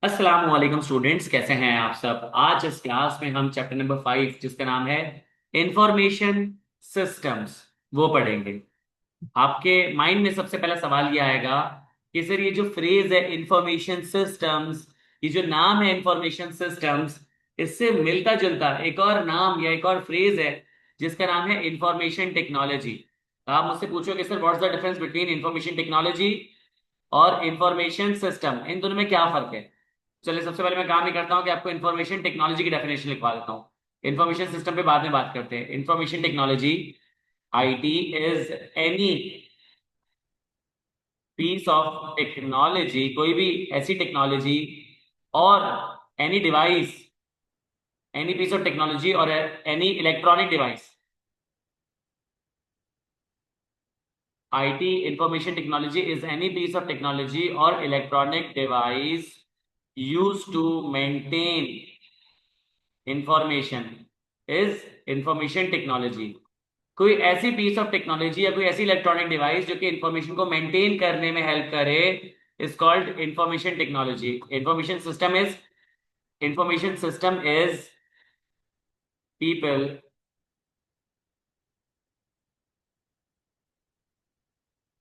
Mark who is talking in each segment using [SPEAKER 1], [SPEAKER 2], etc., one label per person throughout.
[SPEAKER 1] अस्सलाम वालेकुम स्टूडेंट्स, कैसे हैं आप सब। आज इस क्लास में हम चैप्टर नंबर 5 जिसका नाम है इंफॉर्मेशन सिस्टम्स वो पढ़ेंगे। आपके माइंड में सबसे पहला सवाल ये आएगा कि सर ये जो फ्रेज है इंफॉर्मेशन सिस्टम्स, ये जो नाम है इंफॉर्मेशन सिस्टम्स, इससे मिलता जुलता एक और नाम या एक और फ्रेज है जिसका नाम है इंफॉर्मेशन टेक्नोलॉजी। आप मुझसे पूछोगे sir what's the difference between information technology और इंफॉर्मेशन सिस्टम, इन दोनों में क्या फर्क है। चलिए सबसे पहले मैं काम नहीं करता हूँ कि आपको इन्फॉर्मेशन टेक्नोलॉजी की डेफिनेशन लिखवा देता हूँ। इन्फॉर्मेशन सिस्टम पे बाद में बात करते हैं। Information technology, IT, is any piece of technology, कोई भी ऐसी टेक्नोलॉजी और any device, any piece of technology और any electronic device. IT information technology is any piece of technology और electronic device use to maintain information, is information technology. कोई ऐसी piece of technology या कोई ऐसी इलेक्ट्रॉनिक डिवाइस जो कि information को मेंटेन करने में हेल्प करे is called information technology. Information system is people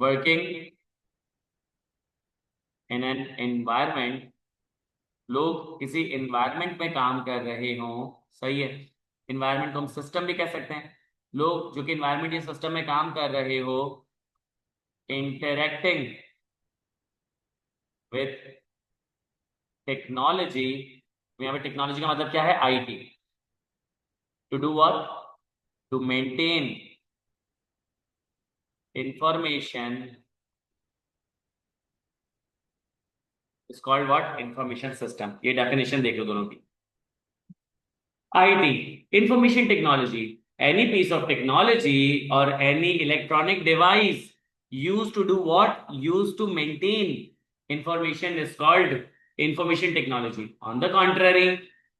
[SPEAKER 1] working in an environment. लोग किसी एनवायरमेंट में काम कर रहे हों, सही है। एनवायरमेंट को हम सिस्टम भी कह सकते हैं। लोग जो कि एनवायरमेंट या सिस्टम में काम कर रहे हो, इंटरेक्टिंग विथ टेक्नोलॉजी। यहाँ पे टेक्नोलॉजी का मतलब क्या है, IT. To do what, to maintain information is called what, information system. ये डेफिनेशन देख लो दोनों की। IT information technology, any piece of technology और any electronic device use to do what, use to maintain information is called information technology. On the contrary,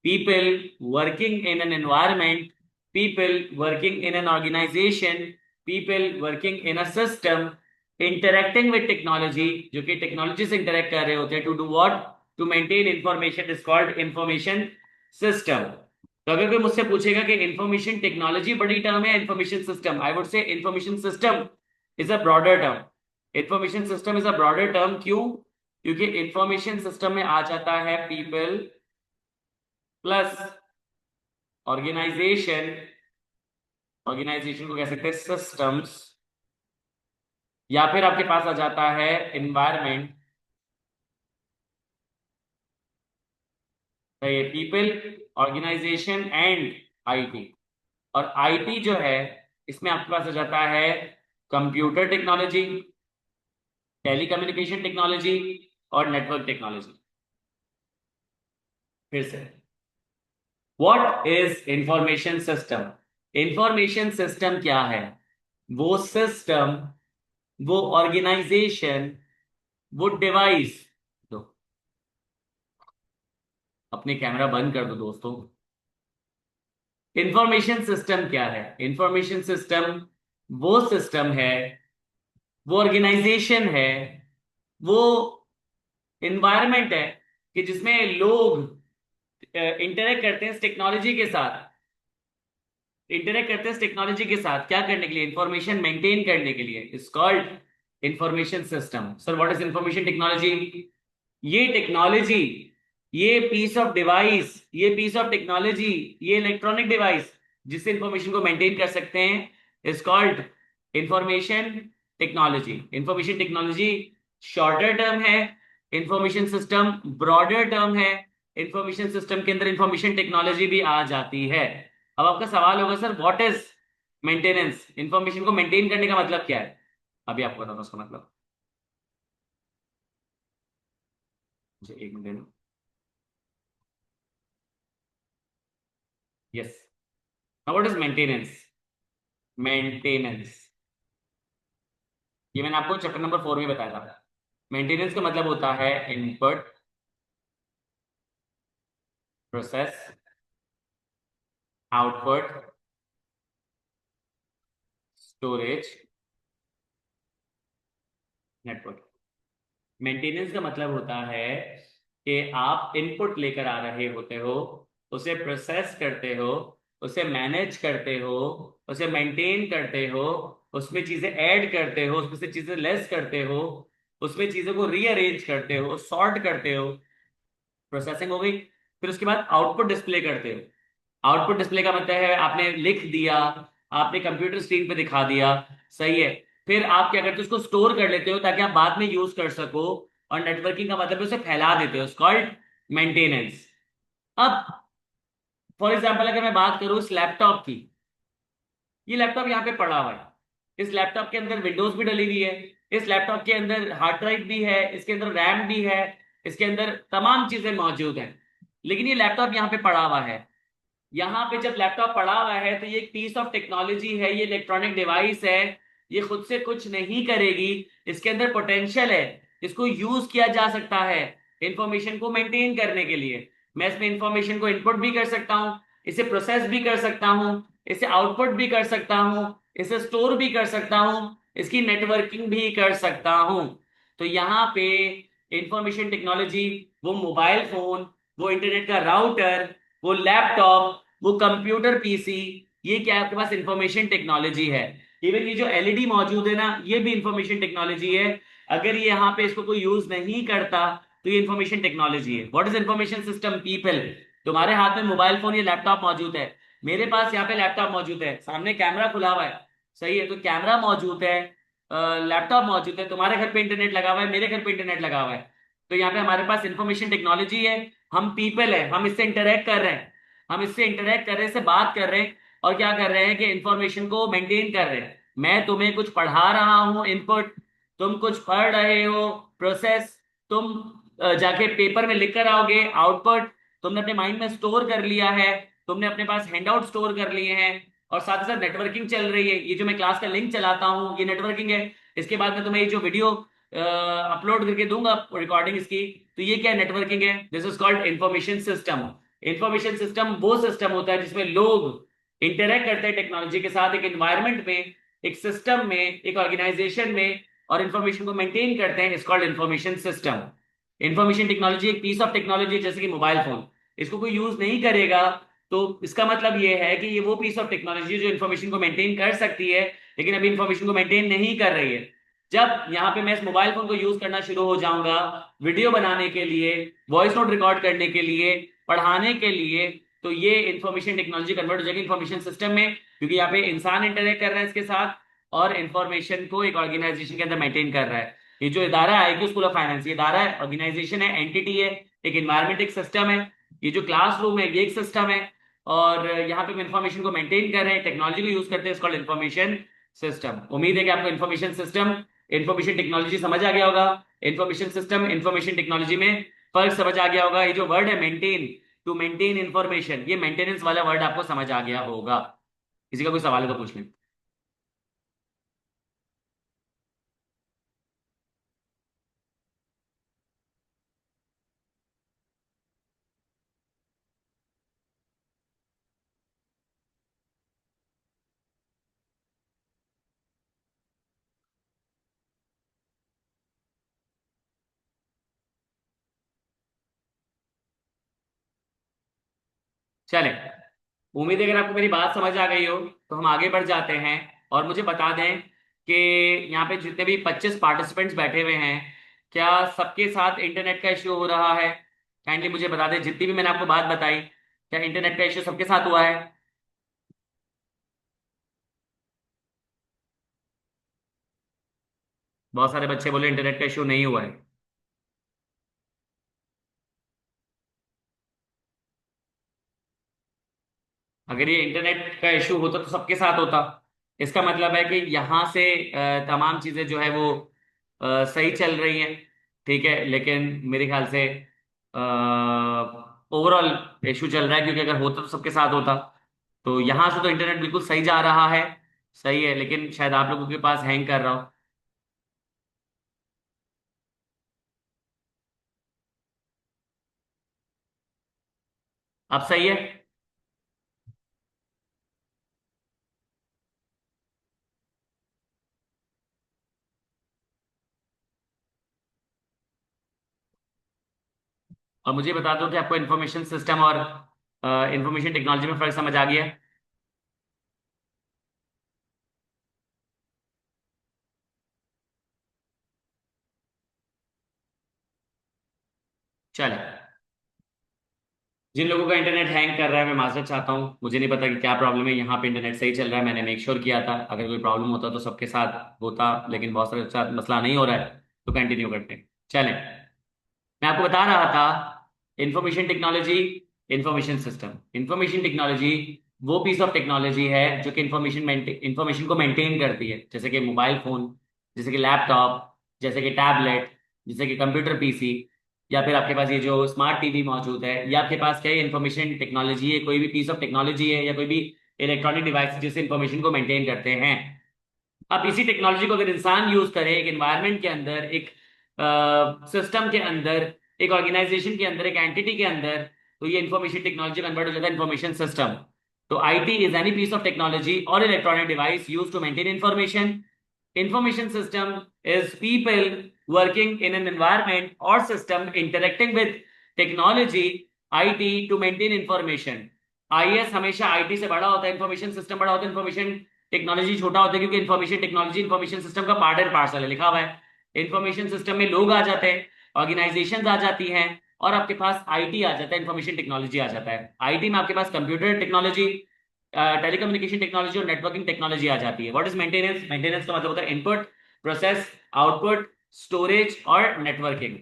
[SPEAKER 1] people working in an environment, people working in an organization, people working in a system interacting with technology, जो कि technology से interact कर रहे होते हैं, to do what, to maintain information is called information system. तो अगर कोई मुझसे पूछेगा कि इंफॉर्मेशन टेक्नोलॉजी बड़ी टर्म है, information system, I would say information system is a broader term. Information system is a broader term, क्यों? क्योंकि इंफॉर्मेशन सिस्टम में आ जाता है पीपल प्लस ऑर्गेनाइजेशन। ऑर्गेनाइजेशन को कह सकते हैं सिस्टम्स, या फिर आपके पास आ जाता है एनवायरमेंट। तो ये पीपल, ऑर्गेनाइजेशन एंड आईटी। और आईटी जो है, इसमें आपके पास आ जाता है कंप्यूटर टेक्नोलॉजी, टेलीकम्युनिकेशन टेक्नोलॉजी और नेटवर्क टेक्नोलॉजी। फिर से, what is information system. Information system क्या है? वो सिस्टम, वो ऑर्गेनाइजेशन, वो डिवाइस। दो, अपने कैमरा बंद कर दो दोस्तों। इंफॉर्मेशन सिस्टम क्या है? इंफॉर्मेशन सिस्टम वो सिस्टम है, वो ऑर्गेनाइजेशन है, वो इन्वायरमेंट है कि जिसमें लोग इंटरेक्ट करते हैं इस टेक्नोलॉजी के साथ। इंटरेक्ट करते हैं इस टेक्नोलॉजी के साथ क्या करने के लिए? इंफॉर्मेशन मेंटेन करने के लिए। It's called information system. Sir what is information technology? ये टेक्नोलॉजी, ये पीस ऑफ डिवाइस, ये पीस ऑफ टेक्नोलॉजी, ये इलेक्ट्रॉनिक डिवाइस जिससे इंफॉर्मेशन को मेंटेन कर सकते हैं is called information technology. Information technology shorter term है, इंफॉर्मेशन सिस्टम ब्रॉडर टर्म है। इंफॉर्मेशन सिस्टम के अंदर इंफॉर्मेशन टेक्नोलॉजी भी आ जाती है। अब आपका सवाल होगा sir what is maintenance, information को मेंटेन करने का मतलब क्या है? अभी आपको बताऊंगा उसका मतलब। मुझे एक मिनट देना। Yes, now what is maintenance. Maintenance, ये मैंने आपको चैप्टर नंबर 4 में बताया था। मेंटेनेंस का मतलब होता है input, process, output, storage, network. Maintenance का मतलब होता है कि आप इनपुट लेकर आ रहे होते हो, उसे प्रोसेस करते हो, उसे मैनेज करते हो, उसे मेंटेन करते हो, उसमें चीजें ऐड करते हो, उसमें से चीजें लेस करते हो, उसमें चीजों को रीअरेंज करते हो, सॉर्ट करते हो, प्रोसेसिंग हो गई। फिर उसके बाद आउटपुट डिस्प्ले करते हो। आउटपुट डिस्प्ले का मतलब है आपने लिख दिया, आपने कंप्यूटर स्क्रीन पे दिखा दिया, सही है। फिर आप क्या करते हो, उसको स्टोर कर लेते हो ताकि आप बाद में यूज कर सको। और नेटवर्किंग का मतलब है उसे फैला देते हो, कॉल्ड मेंटेनेंस। अब फॉर एग्जाम्पल अगर मैं बात करूं इस लैपटॉप की, ये लैपटॉप यहाँ पे पड़ा हुआ है, इस लैपटॉप के अंदर विंडोज भी डली हुई है, इस लैपटॉप के अंदर हार्ड ड्राइव भी है, इसके अंदर रैम भी है, इसके अंदर तमाम चीजें मौजूद हैं। लेकिन ये लैपटॉप यहाँ पे पड़ा हुआ है। यहाँ पे जब लैपटॉप पड़ा हुआ है तो ये एक पीस ऑफ टेक्नोलॉजी है, ये इलेक्ट्रॉनिक डिवाइस है, ये खुद से कुछ नहीं करेगी। इसके अंदर पोटेंशियल है, इसको यूज किया जा सकता है इंफॉर्मेशन को मेंटेन करने के लिए। मैं इसमें इंफॉर्मेशन को इनपुट भी कर सकता हूँ, इसे प्रोसेस भी कर सकता हूँ, इसे आउटपुट भी कर सकता हूँ, इसे स्टोर भी कर सकता हूँ, इसकी नेटवर्किंग भी कर सकता हूँ। तो यहाँ पे इंफॉर्मेशन टेक्नोलॉजी, वो मोबाइल फोन, वो इंटरनेट का राउटर, वो लैपटॉप, वो कंप्यूटर पीसी, ये क्या आपके पास इंफॉर्मेशन टेक्नोलॉजी है। इवन ये जो एलईडी मौजूद है ना, ये भी इंफॉर्मेशन टेक्नोलॉजी है। अगर ये यहाँ पे इसको कोई यूज नहीं करता तो ये इंफॉर्मेशन टेक्नोलॉजी है। What is information system people? तुम्हारे हाथ में मोबाइल फोन या लैपटॉप मौजूद है, मेरे पास यहाँ पे लैपटॉप मौजूद है, सामने कैमरा खुला हुआ है, सही है, तो कैमरा मौजूद है, लैपटॉप मौजूद है, तुम्हारे घर पे इंटरनेट लगा हुआ है, मेरे घर पे इंटरनेट लगा हुआ है। तो यहाँ पे हमारे पास इंफॉर्मेशन टेक्नोलॉजी है, हम पीपल है, हम इससे इंटरेक्ट कर रहे हैं, हम इससे इंटरेक्ट कर रहे हैं, इससे बात कर रहे हैं, और क्या कर रहे हैं कि इंफॉर्मेशन को मेंटेन कर रहे हैं। मैं तुम्हें कुछ पढ़ा रहा हूं, इनपुट, तुम कुछ पढ़ रहे हो, प्रोसेस, तुम जाके पेपर में लिख कर आओगे, आउटपुट तुमने अपने माइंड में स्टोर कर लिया है, तुमने अपने पास हैंडआउट स्टोर कर लिए हैं, और साथ ही साथ नेटवर्किंग चल रही है। ये जो मैं क्लास का लिंक चलाता हूँ ये नेटवर्किंग है। इसके बाद में तुम्हें ये जो वीडियो अपलोड करके दूंगा रिकॉर्डिंग इसकी, तो ये क्या नेटवर्किंग है, this is called information system. Information system वो सिस्टम होता है जिसमें लोग इंटरेक्ट करते हैं टेक्नोलॉजी के साथ, एक एनवायरनमेंट में, एक सिस्टम में, एक ऑर्गेनाइजेशन में, और इंफॉर्मेशन को मेंटेन करते हैं, it's called information system. Information technology एक पीस ऑफ टेक्नोलॉजी जैसे कि मोबाइल फोन, इसको कोई यूज नहीं करेगा तो इसका मतलब ये है कि ये वो पीस ऑफ टेक्नोलॉजी जो इंफॉर्मेशन को मेंटेन कर सकती है, लेकिन अभी इंफॉर्मेशन को मेंटेन नहीं कर रही है। जब यहाँ पे मैं इस मोबाइल फोन को यूज करना शुरू हो जाऊंगा वीडियो बनाने के लिए, वॉइस नोट रिकॉर्ड करने के लिए, पढ़ाने के लिए, तो ये इंफॉर्मेशन टेक्नोलॉजी कन्वर्ट हो जाएगी इंफॉर्मेशन सिस्टम में, क्योंकि यहाँ पे इंसान इंटरेक्ट कर रहा है इसके साथ, और इंफॉर्मेशन को एक ऑर्गेनाइजेशन के अंदर मेंटेन कर रहा है। ये जो इदारा है आईक्यू स्कूल ऑफ फाइनेंस, ये इदारा है, ऑर्गेनाइजेशन है, एंटिटी है, एक इन्वायरमेंट, एक सिस्टम है। ये जो क्लासरूम है ये एक सिस्टम है, और यहाँ पे हम इंफॉर्मेशन को मेंटेन कर रहे हैं, टेक्नोलॉजी को यूज करते हैं, इसको इंफॉर्मेशन सिस्टम। उम्मीद है कि आपको इंफॉर्मेशन सिस्टम, इंफॉर्मेशन टेक्नोलॉजी समझ आ गया होगा। इंफॉर्मेशन सिस्टम, इंफॉर्मेशन टेक्नोलॉजी में फर्क समझ आ गया होगा। ये जो वर्ड है मेंटेन, टू मेंटेन इंफॉर्मेशन, ये मेंटेनेंस वाला वर्ड आपको समझ आ गया होगा। किसी का कोई सवाल है तो पूछ लें। चले, उम्मीद है अगर आपको मेरी बात समझ आ गई हो तो हम आगे बढ़ जाते हैं। और मुझे बता दें कि यहाँ पे जितने भी 25 पार्टिसिपेंट्स बैठे हुए हैं, क्या सबके साथ इंटरनेट का इश्यू हो रहा है? काइंडली मुझे बता दें, जितनी भी मैंने आपको बात बताई, क्या इंटरनेट का इश्यू सबके साथ हुआ है? बहुत सारे बच्चे बोले इंटरनेट का इश्यू नहीं हुआ है। अगर ये इंटरनेट का इश्यू होता तो सबके साथ होता। इसका मतलब है कि यहाँ से तमाम चीजें जो है वो सही चल रही हैं, ठीक है, लेकिन मेरे ख्याल से ओवरऑल इशू चल रहा है, क्योंकि अगर होता तो सबके साथ होता। तो यहाँ से तो इंटरनेट बिल्कुल सही जा रहा है, सही है, लेकिन शायद आप लोगों के पास हैंग कर रहा हो। अब सही है? और मुझे बता दो कि आपको इंफॉर्मेशन सिस्टम और इंफॉर्मेशन टेक्नोलॉजी में फर्क समझ आ गया? चले, जिन लोगों का इंटरनेट हैंग कर रहा है मैं माजरत चाहता हूँ, मुझे नहीं पता कि क्या प्रॉब्लम है। यहाँ पे इंटरनेट सही चल रहा है, मैंने मेक श्योर किया था। अगर कोई प्रॉब्लम होता तो सबके साथ होता, लेकिन बहुत सारे साथ मसला नहीं हो रहा है, तो कंटिन्यू करते हैं। चलें, मैं आपको बता रहा था information technology, information system. Information technology वो पीस ऑफ टेक्नोलॉजी है जो कि इंफॉर्मेशन को मेंटेन करती है, जैसे कि मोबाइल फोन, जैसे कि लैपटॉप, जैसे कि टैबलेट, जैसे कि कंप्यूटर पीसी, या फिर आपके पास ये जो स्मार्ट टीवी मौजूद है, या आपके पास क्या है, इंफॉर्मेशन टेक्नोलॉजी है, कोई भी पीस ऑफ टेक्नोलॉजी है, या कोई भी इलेक्ट्रॉनिक डिवाइस जिससे इंफॉर्मेशन को मेंटेन करते हैं। अब इसी टेक्नोलॉजी को अगर इंसान यूज करे एक एनवायरनमेंट के अंदर, एक सिस्टम के अंदर, एक ऑर्गेनाइजेशन के अंदर, एक एंटिटी के अंदर, तो ये इंफॉर्मेशन टेक्नोलॉजी कन्वर्ट हो जाता है इंफॉर्मेशन सिस्टम। तो IT is any piece of technology और electronic device use to maintain information. Information system is people working in an environment or system interacting with technology, IT, to maintain information. IS हमेशा IT से बड़ा होता है, information system बड़ा होता है, information technology छोटा होता है, क्योंकि इंफॉर्मेशन टेक्नोलॉजी इंफॉर्मेशन सिस्टम का पार्ट एंड पार्सल है, लिखा हुआ है। इंफॉर्मेशन सिस्टम में लोग आ जाते हैं, ऑर्गेनाइजेशन आ जाती हैं, और आपके पास आईटी आ जाता है, इंफॉर्मेशन टेक्नोलॉजी आ जाता है। आईटी में आपके पास कंप्यूटर टेक्नोलॉजी, टेलीकम्युनिकेशन टेक्नोलॉजी और नेटवर्किंग टेक्नोलॉजी आ जाती है। What is maintenance? मेंटेनेंस का मतलब होता है इनपुट, प्रोसेस, आउटपुट, स्टोरेज और नेटवर्किंग।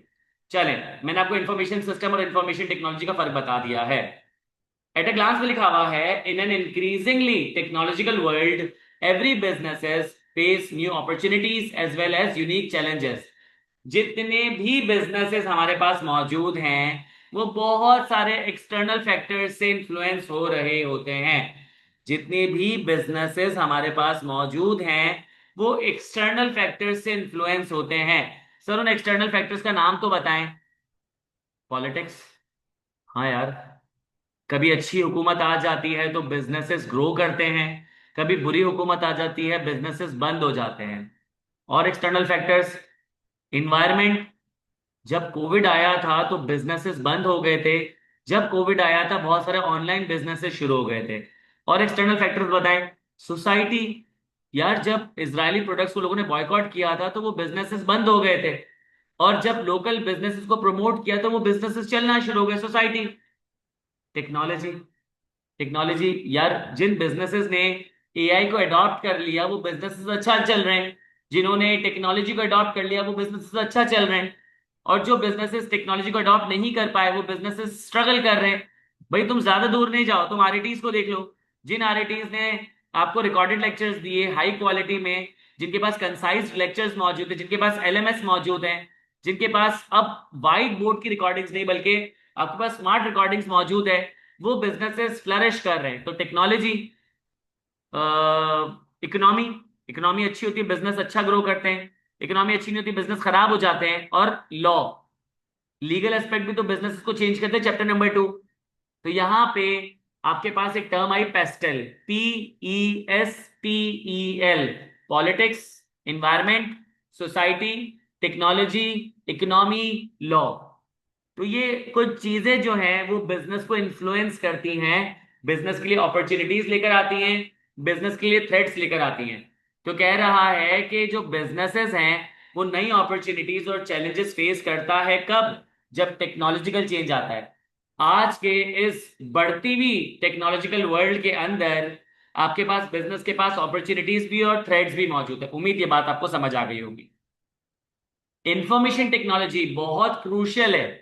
[SPEAKER 1] चलें, मैंने आपको इंफॉर्मेशन सिस्टम और इंफॉर्मेशन टेक्नोलॉजी का फर्क बता दिया है। एट अ ग्लांस में लिखा हुआ है, in an increasingly technological world every businesses face new opportunities as well as unique challenges. जितने भी बिजनेसेस हमारे पास मौजूद हैं वो बहुत सारे एक्सटर्नल फैक्टर्स से इन्फ्लुएंस हो रहे होते हैं। जितने भी बिजनेसेस हमारे पास मौजूद हैं वो एक्सटर्नल फैक्टर्स से इन्फ्लुएंस होते हैं। सर उन एक्सटर्नल फैक्टर्स का नाम तो बताएं। पॉलिटिक्स, हाँ यार, कभी अच्छी हुकूमत आ जाती है तो बिजनेसेस ग्रो करते हैं, कभी बुरी हुकूमत आ जाती है बिजनेसेस बंद हो जाते हैं। और एक्सटर्नल फैक्टर्स, इन्वायरमेंट, जब कोविड आया था तो बिजनेसेस बंद हो गए थे, जब कोविड आया था बहुत सारे ऑनलाइन बिजनेसेस शुरू हो गए थे। और एक्सटर्नल फैक्टर्स बताएं। सोसाइटी, यार जब इजरायली प्रोडक्ट्स को लोगों ने बॉयकॉट किया था तो वो बिजनेसेस बंद हो गए थे, और जब लोकल बिजनेसेस को प्रमोट किया तो वो बिजनेसेस चलना शुरू हो गए। सोसाइटी, टेक्नोलॉजी, टेक्नोलॉजी, यार जिन बिजनेसेस ने एआई को अडॉप्ट कर लिया वो बिजनेसेस अच्छा चल रहे हैं, जिन्होंने टेक्नोलॉजी को अडॉप्ट कर लिया वो बिजनेसेस अच्छा चल रहे हैं, और जो बिजनेसेस टेक्नोलॉजी को अडॉप्ट नहीं कर पाए वो बिजनेसेस स्ट्रगल कर रहे हैं। भाई तुम ज्यादा दूर नहीं जाओ, तुम आरआईटीज को देख लो। जिन आरआईटीज ने आपको रिकॉर्डेड लेक्चर्स दिए हाई क्वालिटी में, जिनके पास कंसाइज लेक्चर्स मौजूद है, जिनके पास एलएमएस मौजूद है, जिनके पास अब वाइट बोर्ड की रिकॉर्डिंग्स नहीं बल्कि आपके पास स्मार्ट रिकॉर्डिंग्स मौजूद है, वो बिजनेसेस फ्लरिश कर रहे हैं। तो टेक्नोलॉजी, इकोनॉमी, इकोनॉमी अच्छी होती है बिजनेस अच्छा ग्रो करते हैं, इकोनॉमी अच्छी नहीं होती बिजनेस खराब हो जाते हैं। और लॉ, लीगल एस्पेक्ट भी तो बिजनेस को चेंज करते हैं, चैप्टर नंबर 2। तो यहां पे आपके पास एक टर्म आई PESTEL, PESTEL, politics, environment, society, technology, economy, law. तो ये कुछ चीजें जो हैं वो बिजनेस को इन्फ्लुएंस करती हैं, बिजनेस के लिए अपॉर्चुनिटीज लेकर आती हैं, बिजनेस के लिए थ्रेट्स लेकर आती हैं। तो कह रहा है कि जो बिजनेसेस हैं वो नई अपॉर्चुनिटीज और चैलेंजेस फेस करता है कब? जब टेक्नोलॉजिकल चेंज आता है। आज के इस बढ़ती हुई टेक्नोलॉजिकल वर्ल्ड के अंदर आपके पास बिजनेस के पास अपॉर्चुनिटीज भी और थ्रेट्स भी मौजूद है। उम्मीद ये बात आपको समझ आ गई होगी। इंफॉर्मेशन टेक्नोलॉजी बहुत क्रूशियल है,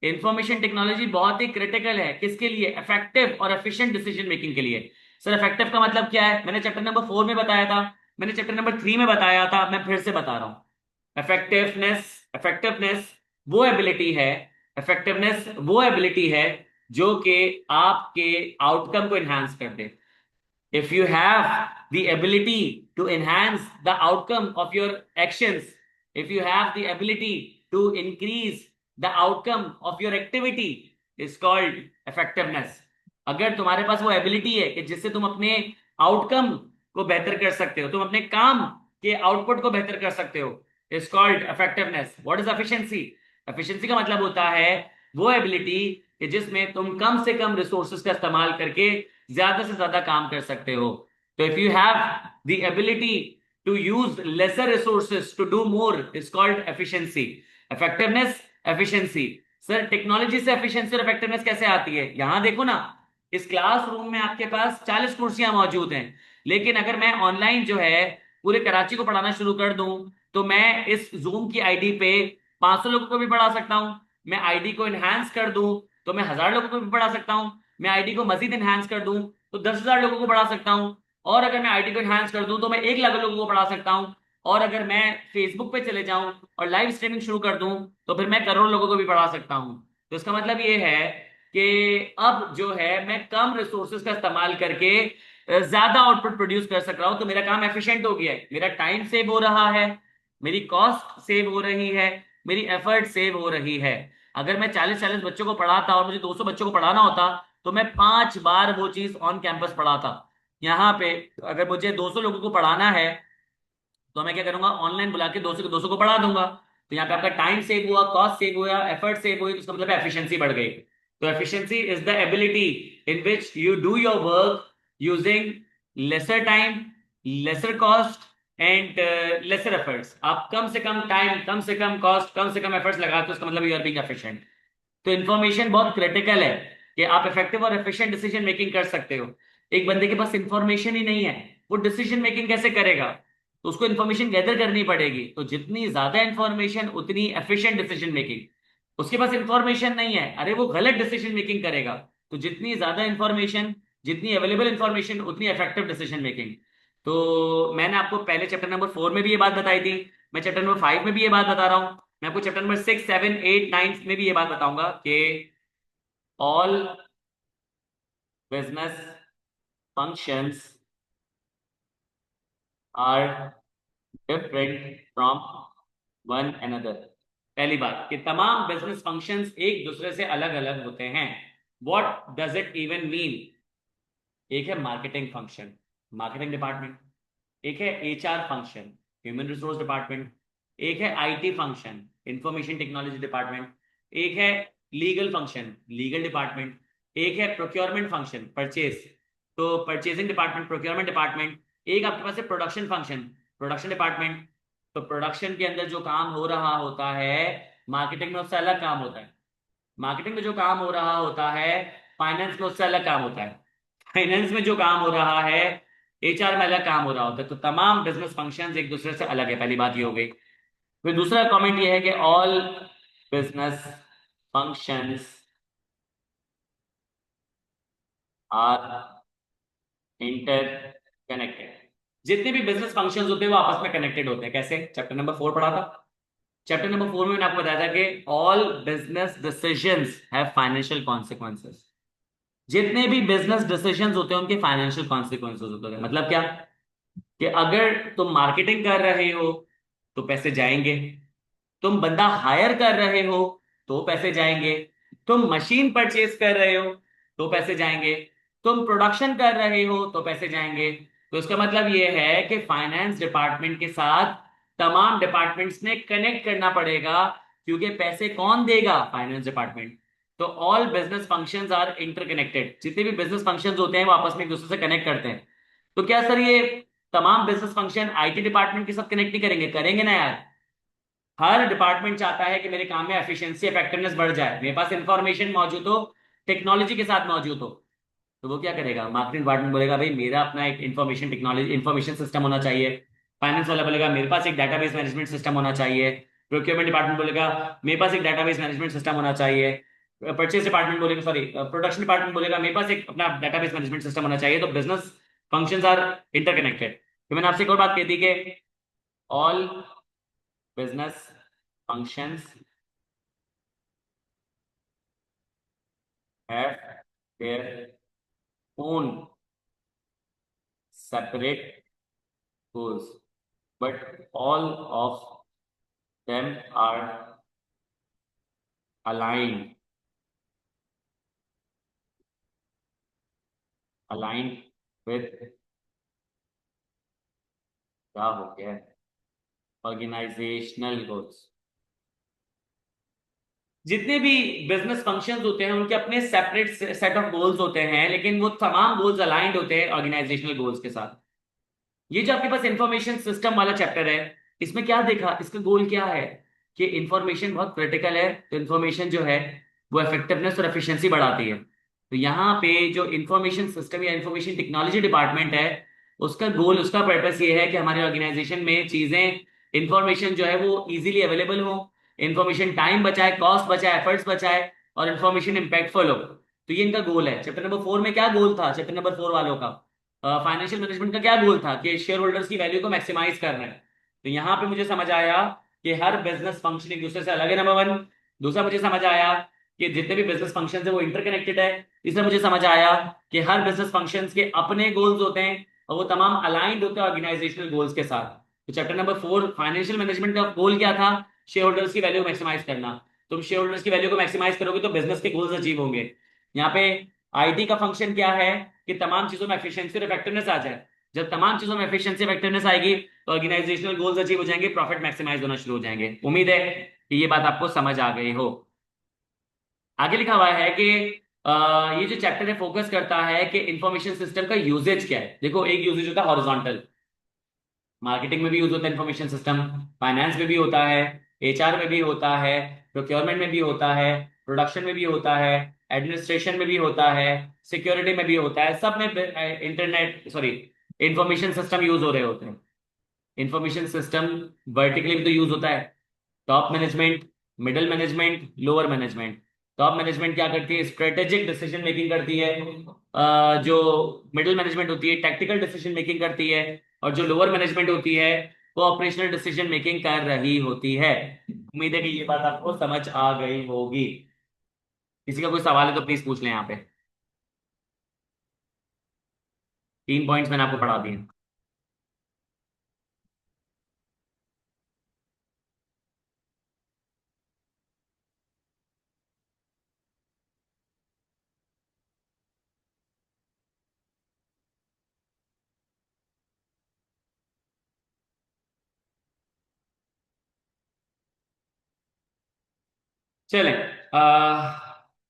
[SPEAKER 1] इंफॉर्मेशन टेक्नोलॉजी बहुत ही क्रिटिकल है। किसके लिए? इफेक्टिव और एफिशिएंट डिसीजन मेकिंग के लिए। सर इफेक्टिव का मतलब क्या है? मैंने चैप्टर नंबर 4 में बताया था, मैंने चैप्टर नंबर 3 में बताया था, मैं फिर से बता रहा हूं। इफेक्टिवनेस, इफेक्टिवनेस वो एबिलिटी है, इफेक्टिवनेस वो एबिलिटी है जो कि आपके आउटकम को एनहांस कर दे। If you have the ability to enhance the outcome of your actions, if you have the ability to increase the outcome of your activity, is called effectiveness. अगर तुम्हारे पास वो एबिलिटी है कि जिससे तुम अपने आउटकम को बेहतर कर सकते हो, तुम अपने काम के आउटपुट को बेहतर कर सकते हो, is called effectiveness. What is efficiency? Efficiency का मतलब होता है वो एबिलिटी कि जिसमें तुम कम से कम रिसोर्सेज का इस्तेमाल करके ज्यादा से ज्यादा काम कर सकते हो। तो if you have the ability to use lesser resources to do more is called efficiency. Effectiveness, efficiency. Sir technology से एफिशिएंसी और इफेक्टिवनेस कैसे आती है? यहां देखो ना, इस क्लासरूम में आपके पास 40 कुर्सियां मौजूद हैं, लेकिन अगर मैं ऑनलाइन जो है पूरे कराची को पढ़ाना शुरू कर दूं, तो मैं इस जूम की आईडी पे 500 लोगों को भी पढ़ा सकता हूं। मैं आईडी को इनहांस कर दूं तो मैं 1000 लोगों को भी पढ़ा सकता हूं। मैं आईडी को मजीद इनहांस कर दूं तो 10,000 लोगों को पढ़ा सकता हूं। और अगर मैं आईडी को इनहांस कर दूं तो मैं 1 लाख लोगों को पढ़ा सकता हूं। और अगर मैं फेसबुक पे चले जाऊं और लाइव स्ट्रीमिंग शुरू कर दूं तो फिर मैं करोड़ों लोगों को भी पढ़ा सकता हूं। तो इसका मतलब ये है कि अब जो है मैं कम रिसोर्सेज का इस्तेमाल करके ज्यादा आउटपुट प्रोड्यूस कर सक रहा हूं। तो मेरा काम एफिशिएंट हो गया है, मेरा टाइम सेव हो रहा है, मेरी कॉस्ट सेव हो रही है, मेरी एफर्ट सेव हो रही है। अगर मैं 40-40 बच्चों को पढ़ाता और मुझे 200 बच्चों को पढ़ाना होता तो मैं 5 बार वो चीज ऑन कैंपस पढ़ाता। यहाँ पे अगर मुझे 200 लोगों को पढ़ाना है तो मैं क्या करूंगा, ऑनलाइन बुला के 200 के 200 को पढ़ा दूंगा। तो यहाँ पे आपका टाइम सेव हुआ, कॉस्ट सेव हुआ, एफर्ट सेव हुई, तो उसका मतलब एफिशिएंसी बढ़ गई। तो efficiency is the ability in which you do your work using lesser time, lesser cost and lesser efforts. आप कम से कम टाइम, कम से कम कॉस्ट, कम से कम एफर्ट्स लगाते हो, उसका मतलब यू आर बीइंग एफिशिएंट। तो इन्फॉर्मेशन बहुत क्रिटिकल है कि आप इफेक्टिव और एफिशिएंट डिसीजन मेकिंग कर सकते हो। एक बंदे के पास इंफॉर्मेशन ही नहीं है, वो डिसीजन मेकिंग कैसे करेगा? तो उसको इन्फॉर्मेशन गैदर करनी पड़ेगी। तो जितनी ज्यादा इंफॉर्मेशन उतनी एफिशिएंट डिसीजन मेकिंग। उसके पास इंफॉर्मेशन नहीं है, अरे वो गलत डिसीजन मेकिंग करेगा। तो जितनी ज्यादा इंफॉर्मेशन, जितनी अवेलेबल इंफॉर्मेशन, उतनी इफेक्टिव डिसीजन मेकिंग। तो मैंने आपको पहले चैप्टर नंबर 4 में भी ये बात बताई थी, मैं चैप्टर नंबर 5 में भी ये बात बता रहा हूं, मैं आपको चैप्टर नंबर 6, 7, 8, 9 में भी ये बात बताऊंगा कि all business functions are different from one another. पहली बात कि तमाम बिजनेस फंक्शंस एक दूसरे से अलग अलग होते हैं। What does it even mean? एक है मार्केटिंग फंक्शन, मार्केटिंग डिपार्टमेंट। एक है HR function, human resource department. एक है IT function, information technology department. एक है लीगल फंक्शन, लीगल डिपार्टमेंट। एक है प्रोक्योरमेंट फंक्शन, परचेज, तो परचेजिंग डिपार्टमेंट, प्रोक्योरमेंट डिपार्टमेंट। एक आपके पास है प्रोडक्शन फंक्शन, प्रोडक्शन डिपार्टमेंट। तो प्रोडक्शन के अंदर जो काम हो रहा होता है, मार्केटिंग में उससे अलग काम होता है। मार्केटिंग में जो काम हो रहा होता है, फाइनेंस में उससे अलग काम होता है। फाइनेंस में जो काम हो रहा है, एचआर में अलग काम हो रहा होता है। तो तमाम बिजनेस फंक्शंस एक दूसरे से अलग है, पहली बात ये हो गई। फिर दूसरा कमेंट ये है कि all business functions are interconnected. जितने भी बिजनेस फंक्शंस होते हैं वो आपस में कनेक्टेड होते हैं। कैसे? चैप्टर नंबर 4 पढ़ा था। चैप्टर नंबर 4 में मैंने आपको बताया था कि all business decisions have financial consequences. जितने भी बिजनेस डिसीजंस होते हैं उनके फाइनेंशियल कॉन्सिक्वेंसेस होते हैं। मतलब क्या? कि अगर तुम मार्केटिंग कर रहे हो तो पैसे जाएंगे, तुम बंदा हायर कर रहे हो तो पैसे जाएंगे, तुम मशीन परचेज कर रहे हो तो पैसे जाएंगे, तुम प्रोडक्शन कर रहे हो तो पैसे जाएंगे। तो इसका मतलब यह है कि फाइनेंस डिपार्टमेंट के साथ तमाम डिपार्टमेंट्स ने कनेक्ट करना पड़ेगा, क्योंकि पैसे कौन देगा? Finance department. तो all business functions are interconnected. जितने भी बिजनेस फंक्शंस होते हैं वो आपस में एक दूसरे से कनेक्ट करते हैं। तो क्या सर ये तमाम बिजनेस फंक्शन आईटी डिपार्टमेंट के साथ कनेक्ट नहीं करेंगे? करेंगे ना यार। हर डिपार्टमेंट चाहता है कि मेरे काम में एफिशिएंसी, इफेक्टिवनेस बढ़ जाए, मेरे पास इंफॉर्मेशन मौजूद हो, टेक्नोलॉजी के साथ मौजूद हो। तो वो क्या करेगा? मार्केटिंग डिपार्टमेंट बोलेगा भाई मेरा अपना एक इंफॉर्मेशन टेक्नोलॉजी, इंफॉर्मेशन सिस्टम होना चाहिए। फाइनेंस वाला बोलेगा मेरे पास एक डाटाबेस मैनेजमेंट सिस्टम होना चाहिए। प्रोक्योरमेंट डिपार्टमेंट बोलेगा मेरे पास एक डाटाबेस मैनेजमेंट सिस्टम होना चाहिए। परचेज डिपार्टमेंट बोलेगा, सॉरी प्रोडक्शन डिपार्टमेंट बोलेगा मेरे पास एक अपना डाटाबेस मैनेजमेंट सिस्टम होना चाहिए। तो बिजनेस फंक्शंस आर इंटरकनेक्टेड। तो मैंने आपसे एक और बात कही थी कि all business functions have their own separate goals, but all of them are aligned aligned with, क्या हो गया, organizational goals। जितने भी बिजनेस फंक्शंस होते हैं उनके अपने सेपरेट सेट ऑफ गोल्स होते हैं, लेकिन वो तमाम गोल्स अलाइंड होते हैं ऑर्गेनाइजेशनल गोल्स के साथ। ये जो आपके पास इंफॉर्मेशन सिस्टम वाला चैप्टर है, इसमें क्या देखा, इसका गोल क्या है कि इंफॉर्मेशन बहुत क्रिटिकल है, तो इंफॉर्मेशन जो है वो इफेक्टिवनेस और एफिशिएंसी बढ़ाती है। तो यहाँ पे जो इंफॉर्मेशन सिस्टम या इंफॉर्मेशन टेक्नोलॉजी डिपार्टमेंट है, उसका गोल, उसका पर्पस ये है कि हमारे ऑर्गेनाइजेशन में चीजें, इंफॉर्मेशन जो है वो इजीली अवेलेबल हो, इंफॉर्मेशन टाइम बचाए, कॉस्ट बचाए, एफर्ट्स बचाए, और इंफॉर्मेशन इंपैक्टफुल हो। तो ये इनका गोल है। चैप्टर नंबर 4 में क्या गोल था, चैप्टर नंबर 4 वालों का, फाइनेंशियल मैनेजमेंट का क्या गोल था कि शेयर होल्डर्स की वैल्यू को मैक्सिमाइज करना है। तो यहाँ पे मुझे समझ आया कि हर बिजनेस फंक्शन एक दूसरे से अलग है, नंबर वन। दूसरा मुझे समझ आया कि जितने भी बिजनेस फंक्शन है वो इंटरकनेक्टेड है। तीसरा मुझे समझ आया कि हर बिजनेस फंक्शन के अपने गोल्स होते हैं और वो तमाम अलाइंड होते हैं ऑर्गेनाइजेशनल गोल्स के साथ। तो चैप्टर नंबर 4 फाइनेंशियल मैनेजमेंट का गोल क्या था, शेयर होल्डर्स की वैल्यू मैक्सिमाइज करना। तुम शेयर होल्डर्स की वैल्यू को मैक्सिमाइज करोगे तो बिजनेस के गोल्स अचीव होंगे। यहाँ पे आईटी का फंक्शन क्या है कि तमाम चीजों में एफिशिएंसी और इफेक्टिवनेस आ जाए। जब तमाम चीजों में एफिशिएंसी इफेक्टिवनेस आएगी तो ऑर्गेनाइजेशनल गोल्स अचीव हो जाएंगे, प्रॉफिट मैक्सिमाइज होना शुरू हो जाएंगे। उम्मीद है कि ये बात आपको समझ आ गई हो। आगे लिखा हुआ है कि ये जो चैप्टर है फोकस करता है कि इंफॉर्मेशन सिस्टम का यूजेज क्या है। देखो, एक यूजेज होता है हॉरिजॉन्टल, मार्केटिंग में भी यूज होता है इंफॉर्मेशन सिस्टम, फाइनेंस में भी होता है, एचआर में भी होता है, प्रोक्योरमेंट में भी होता है, प्रोडक्शन में भी होता है, एडमिनिस्ट्रेशन में भी होता है, सिक्योरिटी में भी होता है। सब में internet sorry information system use हो रहे होते हैं। इंफॉर्मेशन सिस्टम वर्टिकली भी तो यूज होता है, top management, middle management, lower management. Top management क्या करती है, स्ट्रेटेजिक डिसीजन मेकिंग करती है। जो मिडिल मैनेजमेंट होती है टैक्टिकल डिसीजन मेकिंग करती है, और जो लोअर मैनेजमेंट होती है वो ऑपरेशनल डिसीजन मेकिंग कर रही होती है। उम्मीद है कि ये बात आपको समझ आ गई होगी। किसी का कोई सवाल है तो प्लीज पूछ लें यहाँ पे। 3 पॉइंट्स मैंने आपको पढ़ा दिए। चलें,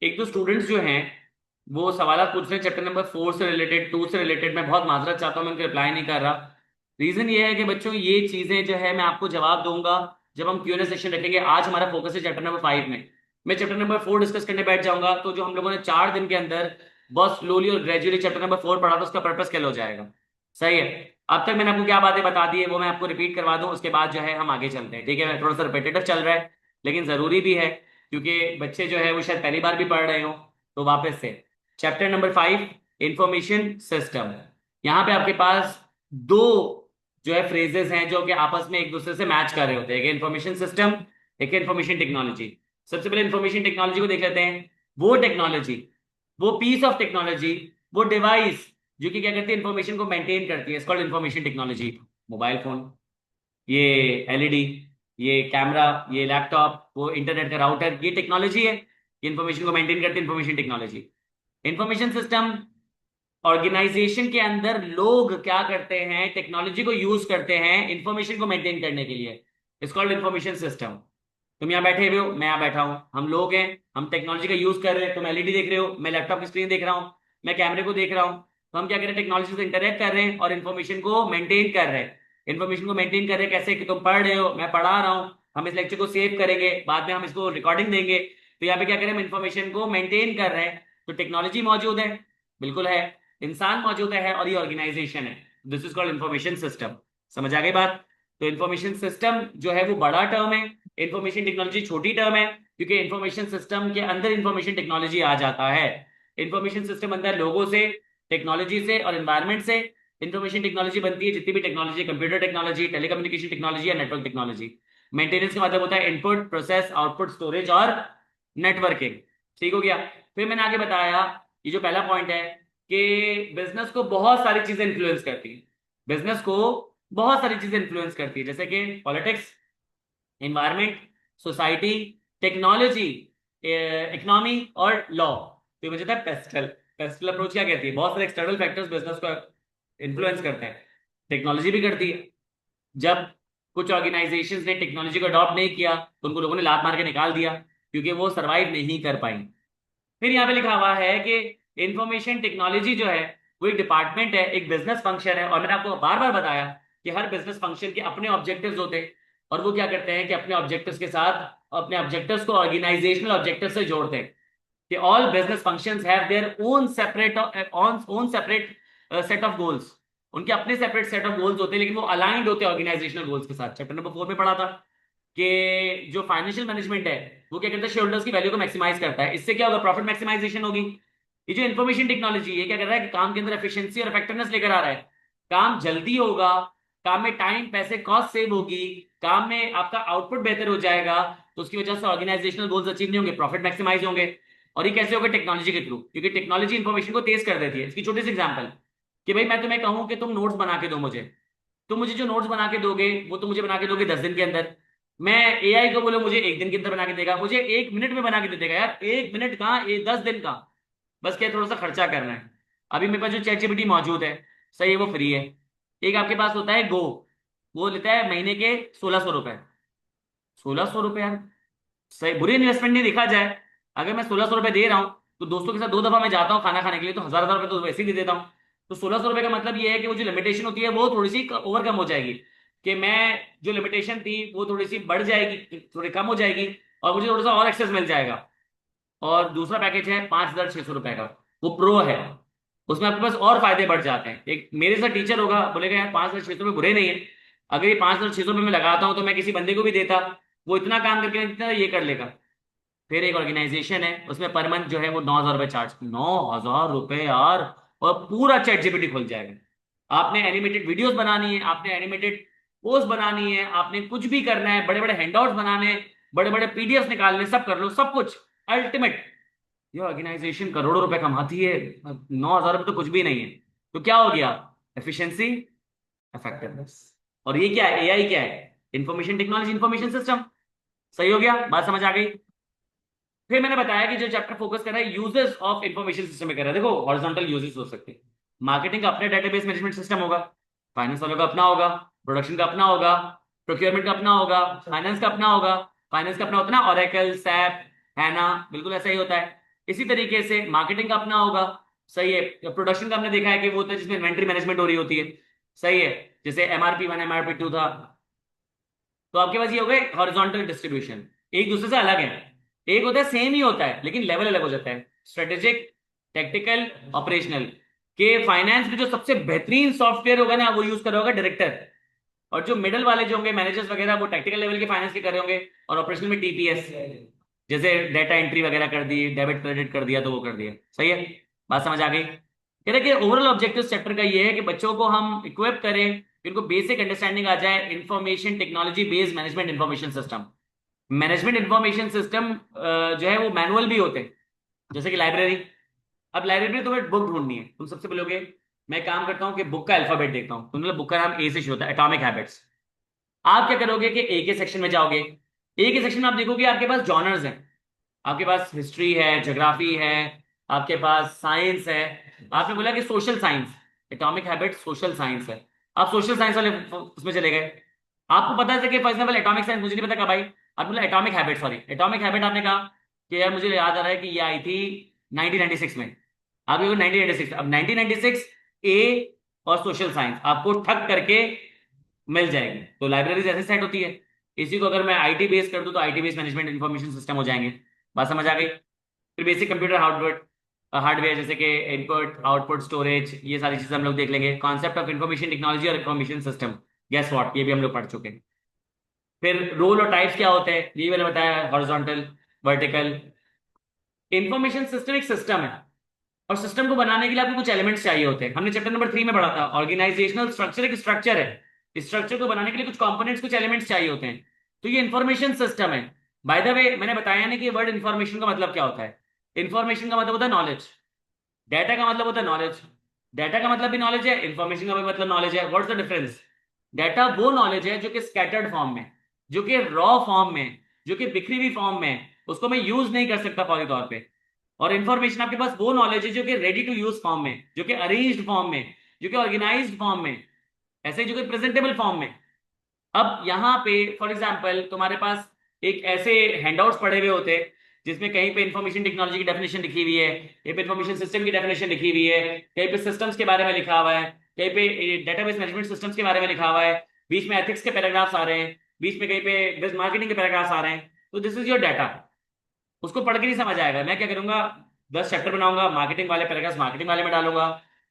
[SPEAKER 1] एक दो स्टूडेंट्स जो हैं वो सवाल पूछ रहे हैं चैप्टर नंबर 4 से रिलेटेड, 2 से रिलेटेड। मैं बहुत माजरत चाहता हूँ, मैं उनको रिप्लाई नहीं कर रहा। रीजन ये है कि बच्चों ये चीजें जो है मैं आपको जवाब दूंगा जब हम क्यूएनए सेशन रखेंगे। आज हमारा फोकस है चैप्टर नंबर 5 में। मैं चैप्टर नंबर 4 डिस्कस करने बैठ जाऊंगा तो जो हम लोगों ने 4 दिन के अंदर बहुत स्लोली और ग्रेजुअली चैप्टर नंबर 4 पढ़ा था उसका पर्पस क्या हो जाएगा। सही है। अब तक मैंने आपको क्या बातें बता दी है वो मैं आपको रिपीट करवा दूं, उसके बाद जो है हम आगे चलते हैं। ठीक है, थोड़ा सा रिपीटेटिव चल रहा है लेकिन जरूरी भी है, क्योंकि बच्चे जो है वो शायद पहली बार भी पढ़ रहे हो। तो वापस से चैप्टर नंबर 5, इंफॉर्मेशन सिस्टम। यहाँ पे आपके पास दो जो है फ्रेजेस हैं जो कि आपस में एक दूसरे से मैच कर रहे होते हैं, एक इंफॉर्मेशन सिस्टम, एक इंफॉर्मेशन टेक्नोलॉजी। सबसे पहले इंफॉर्मेशन टेक्नोलॉजी को देख लेते हैं। वो टेक्नोलॉजी, वो पीस ऑफ टेक्नोलॉजी, वो डिवाइस जो कि क्या करती है, इंफॉर्मेशन को मेंटेन करती है, called information technology. Mobile phone, ये एलईडी, ये कैमरा, ये लैपटॉप, वो इंटरनेट का राउटर, ये टेक्नोलॉजी है। ये इंफॉर्मेशन को मेंटेन करती है, information technology. Information system, organization के अंदर लोग क्या करते हैं, टेक्नोलॉजी को यूज करते हैं इंफॉर्मेशन को मेंटेन करने के लिए। It's called information system. तुम यहाँ बैठे हुए हो, मैं यहाँ बैठा हूँ, हम लोग हैं, हम टेक्नोलॉजी का यूज कर रहे हैं। तुम एलईडी देख रहे हो, मैं लैपटॉप की स्क्रीन देख रहा हूँ, मैं कैमरे को देख रहा हूँ। तो हम क्या कर रहे हैं, टेक्नोलॉजी से इंटरेक्ट कर रहे हैं और इन्फॉर्मेशन को मेंटेन कर रहे हैं। इन्फॉर्मेशन को मेंटेन कर रहे हैं कैसे, कि तुम पढ़ रहे हो, मैं पढ़ा रहा हूँ, हम इस लेक्चर को सेव करेंगे, बाद में हम इसको रिकॉर्डिंग देंगे। तो यहाँ पे क्या करें, हम इन्फॉर्मेशन को मेंटेन कर रहे हैं। तो टेक्नोलॉजी मौजूद है, बिल्कुल है, इंसान मौजूद है, और ये ऑर्गेनाइजेशन है। This is called information system. समझ आ गई बात। तो इंफॉर्मेशन सिस्टम जो है वो बड़ा टर्म है, इंफॉर्मेशन टेक्नोलॉजी छोटी टर्म है, क्योंकि इंफॉर्मेशन सिस्टम के अंदर इंफॉर्मेशन टेक्नोलॉजी आ जाता है। इंफॉर्मेशन सिस्टम अंदर लोगों से, टेक्नोलॉजी से और एनवायरमेंट से इंफॉर्मेशन टेक्नोलॉजी बनती है। जितनी भी technology, computer technology, telecommunication technology या नेटवर्क टेक्नोलॉजी। मेंटेनेंस का मतलब होता है इनपुट, प्रोसेस, आउटपुट, स्टोरेज और नेटवर्किंग। ठीक हो गया। फिर मैंने आगे बताया, ये जो पहला पॉइंट है कि बिजनेस को बहुत सारी चीजें इन्फ्लुएंस करती है। बिजनेस को बहुत सारी चीजें इन्फ्लुएंस करती है, जैसे कि politics, environment, society, technology, economy और लॉ। तो ये मुझे था पेस्टल। पेस्टल अप्रोच क्या कहती है, बहुत सारे एक्सटर्नल फैक्टर्स बिजनेस को इन्फ्लुएंस करते हैं, टेक्नोलॉजी भी करती है। जब कुछ ऑर्गेनाइजेशंस ने टेक्नोलॉजी को अडॉप्ट नहीं किया तो उनको लोगों ने लात मार के निकाल दिया। क्योंकि वो सरवाइव नहीं कर पाई। फिर यहाँ पे लिखा हुआ है कि इंफॉर्मेशन टेक्नोलॉजी जो है वो एक डिपार्टमेंट है, एक बिजनेस फंक्शन है, और मैंने आपको बार बार बताया कि हर बिजनेस फंक्शन के अपने ऑब्जेक्टिव्स होते हैं, और वो क्या करते हैं कि अपने ऑब्जेक्टिव्स के साथ अपने ऑब्जेक्टिव्स को ऑर्गेनाइजेशनल ऑब्जेक्टिव से जोड़ते हैं, कि all business functions have their own separate set of goals. उनके अपने सेपरेट सेट ऑफ गोल्स होते हैं, लेकिन वो अलाइंड होते हैं ऑर्गेनाइजेशनल गोल्स के साथ। चैप्टर नंबर 4 में पढ़ा था कि जो फाइनेंशियल मैनेजमेंट है वो क्या करता है, शेयर होल्डर्स की वैल्यू को मैक्सिमाइज करता है। इससे क्या होगा, प्रॉफिट मैक्सिमाइजेशन होगी। ये जो इन्फॉर्मेशन टेक्नोलॉजी है क्या कर रहा है कि काम के अंदर एफिशिएंसी और इफेक्टिवनेस लेकर आ रहा है। काम जल्दी होगा, काम में टाइम पैसे कॉस्ट सेव होगी, काम में आपका आउटपुट बेहतर हो जाएगा, तो उसकी वजह से ऑर्गेनाइजेशनल गोल्स अचीव नहीं होंगे, प्रॉफिट मैक्सिमाइज होंगे। और ये कैसे होगा, टेक्नोलॉजी के थ्रू, क्योंकि टेक्नोलॉजी इन्फॉर्मेशन को तेज कर देती है। इसकी छोटी सी एग्जांपल कि भाई मैं तुम्हें कहूं कि तुम नोट्स बना के दो मुझे, तुम मुझे जो नोट्स बना के दोगे वो तुम मुझे बना के दोगे 10 दिन के अंदर। मैं एआई को बोलो मुझे 1 दिन के अंदर बना के देगा, मुझे 1 मिनट में बना के दे देगा। यार 1 मिनट कहाँ, 10 दिन का। बस क्या थोड़ा सा खर्चा करना है। अभी मेरे पास जो चैट जीपीटी मौजूद है, सही है, वो फ्री है। एक आपके पास होता है गो, वो लेता है महीने के 1600 रुपए। 1600 रुपए यार, सही बुरी इन्वेस्टमेंट नहीं देखा जाए। अगर मैं 1600 रुपए दे रहा हूँ तो दोस्तों के साथ 2 दफा मैं जाता हूँ खाना खाने के लिए, तो 1000 रुपए तो वैसे ही दे देता हूँ। तो 1600 रुपए का मतलब ये है कि वो जो लिमिटेशन होती है वो थोड़ी सी ओवरकम हो जाएगी, कि मैं जो लिमिटेशन थी वो थोड़ी सी बढ़ जाएगी, थोड़ी कम हो जाएगी, और मुझे थोड़ा सा और एक्सेस मिल जाएगा। और दूसरा पैकेज है 5600 रुपए का, वो प्रो है। उसमें आपके पास और फायदे बढ़ जाते हैं। एक मेरे साथ टीचर होगा, बोलेगा यार 5600 रुपये बुरे नहीं है, अगर ये 5600 रुपये में लगाता हूँ तो मैं किसी बंदे को भी देता, वो इतना काम करके नहीं देता, ये कर लेगा। फिर एक ऑर्गेनाइजेशन है, उसमें पर मंथ जो है वो 9000 रुपये चार्ज, 9000 रुपये यार, और पूरा चैट जीपीटी खुल जाएगा। आपने एनिमेटेड वीडियोस बनानी है, आपने एनिमेटेड पोस्ट बनानी है, आपने कुछ भी करना है, बड़े बड़े हैंडआउट्स बनाने, बड़े बड़े पीडीएफ निकालने, सब कर लो, सब कुछ अल्टीमेट। ये ऑर्गेनाइजेशन करोड़ों रुपए कमाती है, 9000 रुपये तो कुछ भी नहीं है। तो क्या हो गया, एफिशिएंसी, इफेक्टिवनेस। और ये क्या है, एआई क्या है, इंफॉर्मेशन टेक्नोलॉजी, इंफॉर्मेशन सिस्टम। सही हो गया, बात समझ आ गई। फिर मैंने बताया कि जो चैप्टर फोकस कर रहा है यूजेस ऑफ इंफॉर्मेशन सिस्टम में कर रहा है। देखो हॉरिजॉन्टल यूजेस हो सकते हैं, मार्केटिंग का अपने डेटाबेस मैनेजमेंट सिस्टम होगा, फाइनेंस वालों का अपना होगा, प्रोडक्शन का अपना होगा, प्रोक्योरमेंट का अपना होगा, फाइनेंस का अपना होगा। फाइनेंस का अपना होता है ना, ओरेकल, सैप, हैना, बिल्कुल ऐसा ही होता है। इसी तरीके से मार्केटिंग का अपना होगा, सही है। प्रोडक्शन का हमने देखा है कि वो होता है जिसमें इन्वेंट्री मैनेजमेंट हो रही होती है, सही है, जैसे MRP 1 MRP 2 था। तो आपके पास ये हो गए हॉरिजॉन्टल डिस्ट्रीब्यूशन, एक दूसरे से अलग है। एक होता है सेम ही होता है लेकिन लेवल अलग हो जाता है, स्ट्रेटेजिक, टेक्टिकल, ऑपरेशनल। के फाइनेंस में जो सबसे बेहतरीन सॉफ्टवेयर होगा ना वो यूज कर रहा होगा डायरेक्टर, और जो मिडल वाले जो होंगे मैनेजर्स वगैरह वो टेक्निकल लेवल के फाइनेंस के कर रहे होंगे, और ऑपरेशनल में TPS, जैसे डेटा एंट्री वगैरह कर दी, डेबिट क्रेडिट कर दिया तो वो कर दिया। सही है, बात समझ आ गई। कह रहे कि ओवरऑल ऑब्जेक्टिव चैप्टर का ये है कि बच्चों को हम इक्विप करें, इनको बेसिक अंडरस्टैंडिंग आ जाए information technology based management information system. Management information system जो है वो मैनुअल भी होते हैं, जैसे कि लाइब्रेरी। अब लाइब्रेरी में तुम्हें बुक ढूंढनी है, तुम सबसे बोलोगे मैं काम करता हूँ कि बुक का अल्फाबेट देखता हूँ, तुमने बुक का नाम ए से शुरू होता है, एटॉमिक हैबिट्स। आप क्या करोगे कि ए के सेक्शन में जाओगे, ए के सेक्शन में आप देखोगे आपके पास जॉनर्स हैं, आपके पास हिस्ट्री है, ज्योग्राफी है, आपके पास साइंस है। आपने बोला कि social science, atomic habit social science है, आप सोशल साइंस वाले उसमें चले गए। आपको पता है कि फॉर एग्जाम्पल एटॉमिक साइंस मुझे नहीं पता कब आई, आप बोला atomic habit, sorry atomic habit, आपने कहा कि यार मुझे याद आ रहा है कि ये आई थी 1996 में। आप देखो 1996, अब 1996 ए और सोशल साइंस आपको ठक करके मिल जाएगी। तो लाइब्रेरीज ऐसे सेट होती है। इसी को अगर मैं आईटी बेस कर दूं तो IT base management information system हो जाएंगे। बात समझ आ गई। फिर बेसिक कंप्यूटर हार्डवेयर, हार्डवेयर जैसे कि इनपुट आउटपुट स्टोरेज, ये सारी चीजें हम लोग देख लेंगे। कॉन्सेप्ट ऑफ इंफॉर्मेशन टेक्नोलॉजी और इंफॉर्मेशन सिस्टम, गेस व्हाट, ये भी हम लोग पढ़ चुके हैं। फिर रोल और टाइप्स क्या होते हैं ये मैंने बताया, हॉरिजॉन्टल, वर्टिकल। इंफॉर्मेशन सिस्टम एक सिस्टम है, और सिस्टम को बनाने के लिए आपको कुछ एलिमेंट्स चाहिए होते हैं। हमने चैप्टर नंबर 3 में पढ़ा था, ऑर्गेनाइजेशनल स्ट्रक्चर एक स्ट्रक्चर है, इस स्ट्रक्चर को बनाने के लिए कुछ कंपोनेंट्स, कुछ एलिमेंट्स चाहिए होते हैं। तो ये इंफॉर्मेशन सिस्टम है। बाय द वे मैंने बताया नहीं कि वर्ड इंफॉर्मेशन का मतलब क्या होता है। इंफॉर्मेशन का मतलब होता है नॉलेज, डाटा का मतलब होता है नॉलेज। डाटा का मतलब भी नॉलेज है, इंफॉर्मेशन का भी मतलब नॉलेज है। व्हाट्स द डिफरेंस, डाटा वो नॉलेज है जो कि स्कैटर्ड फॉर्म में, जो कि रॉ फॉर्म में, जो कि बिखरी हुई फॉर्म में, उसको मैं यूज नहीं कर सकता फौरी तौर पे। और इंफॉर्मेशन आपके पास वो नॉलेज है जो कि रेडी टू यूज फॉर्म में, जो कि अरेंज्ड फॉर्म में, जो कि ऑर्गेनाइज्ड फॉर्म में, ऐसे जो कि प्रेजेंटेबल फॉर्म में। अब यहाँ पे फॉर एग्जाम्पल तुम्हारे पास एक ऐसे हैंडआउट्स पड़े हुए होते जिसमें कहीं पे इंफॉर्मेशन टेक्नोलॉजी की डेफिनेशन लिखी हुई है, कहीं पे इंफॉर्मेशन सिस्टम की डेफिनेशन लिखी हुई है, कहीं पे सिस्टम्स के बारे में लिखा हुआ है, कहीं पे डेटाबेस मैनेजमेंट सिस्टम्स के बारे में लिखा हुआ है, बीच में एथिक्स के पैराग्राफ्स आ रहे हैं, बीच में कहीं पे बिजनेस मार्केटिंग के पैराग्राफ्स आ रहे हैं। तो दिस इज योर डाटा। उसको पढ़ के नहीं समझ आएगा। मैं क्या करूंगा, 10 चैप्टर बनाऊंगा, मार्केटिंग वाले पैराग्राफ मार्केटिंग वाले में डालूंगा,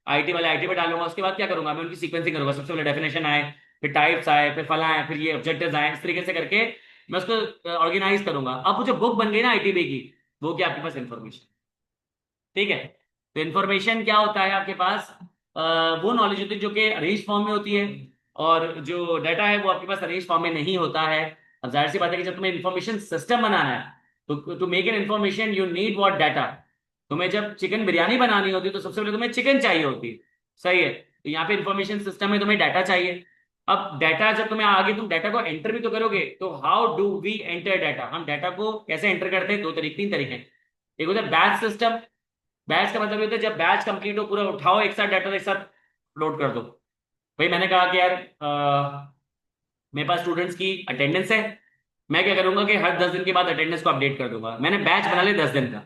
[SPEAKER 1] आईटी वाले आईटी में डालूंगा। उसके बाद क्या करूंगा, मैं उनकी सीक्वेंसिंग करूंगा। सबसे पहले डेफिनेशन आए, फिर टाइप्स आए, फिर फला आए, फिर ये ऑब्जेक्टिव्स आए, इस तरीके से करके मैं उसको ऑर्गेनाइज करूंगा। अब वो जो बुक बन गई ना आईटीबी की, वो क्या आपके पास इन्फॉर्मेशन। ठीक है। तो इन्फॉर्मेशन क्या होता है आपके पास, वो नॉलेज होती है जो कि अरेंज फॉर्म में होती है, और जो डाटा है वो आपके पास अरेंज फॉर्म में नहीं होता है। अब जाहिर सी बात है कि जब तुम्हें इन्फॉर्मेशन सिस्टम बनाना है, तो to make an information you need what data. तुम्हें जब चिकन बिरयानी बनानी होती है तो सबसे पहले तुम्हें चिकन चाहिए होती है। सही है। तो यहाँ पे इन्फॉर्मेशन सिस्टम में तुम्हें डाटा चाहिए। अब डाटा जब तुम्हें आगे, तुम डाटा को एंटर भी तो करोगे। तो how do we enter data, हम डाटा को कैसे एंटर करते हैं, दो तरीके, तीन तरीके हैं। एक होता है बैच सिस्टम। बैच का मतलब ये होता है जब बैच कंप्लीट हो, पूरा उठाओ एक साथ डाटा, एक साथ लोड कर दो। भाई मैंने कहा कि यार मेरे पास स्टूडेंट्स की अटेंडेंस है, मैं क्या करूंगा कि हर 10 दिन के बाद अटेंडेंस को अपडेट कर दूंगा। मैंने बैच बना लिया 10 दिन का,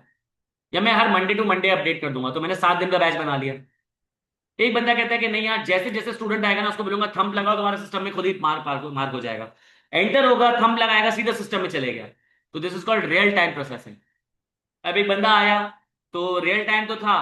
[SPEAKER 1] या मैं हर मंडे टू मंडे अपडेट कर दूंगा, तो मैंने 7 दिन का बैच बना लिया। एक बंदा कहता है कि नहीं यार, जैसे जैसे स्टूडेंट आएगा ना उसको बोलूंगा थंब लगाओ, तुम्हारे सिस्टम में खुद ही मार्क हो जाएगा। एंटर होगा, थंब लगाएगा, सीधा सिस्टम में चले गया। तो this is called real time processing. अब एक बंदा आया, तो रियल टाइम तो था,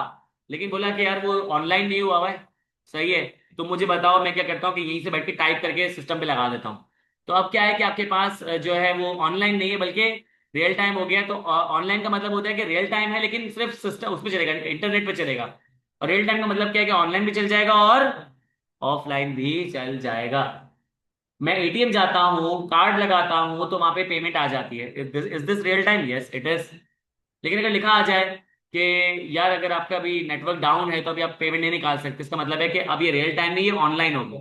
[SPEAKER 1] लेकिन बोला कि यार वो ऑनलाइन नहीं हुआ हुआ है। सही है। तो मुझे बताओ मैं क्या करता हूँ कि यहीं से बैठ के टाइप करके सिस्टम पे लगा देता हूँ। तो अब क्या है कि आपके पास जो है वो ऑनलाइन नहीं है, बल्कि रियल टाइम हो गया। तो ऑनलाइन का मतलब होता है कि रियल टाइम है, लेकिन सिर्फ सिस्टम उस पर चलेगा, इंटरनेट पे चलेगा। और रियल टाइम का मतलब क्या है कि ऑनलाइन भी चल जाएगा और ऑफलाइन भी चल जाएगा। मैं एटीएम जाता हूँ, कार्ड लगाता हूँ, तो वहां पे पेमेंट आ जाती है। Is this real time? Yes it is. लेकिन अगर लिखा आ जाए कि यार अगर आपका अभी नेटवर्क डाउन है तो अभी आप पेमेंट नहीं निकाल सकते, इसका मतलब है कि अब ये रियल टाइम नहीं, ये ऑनलाइन होगा।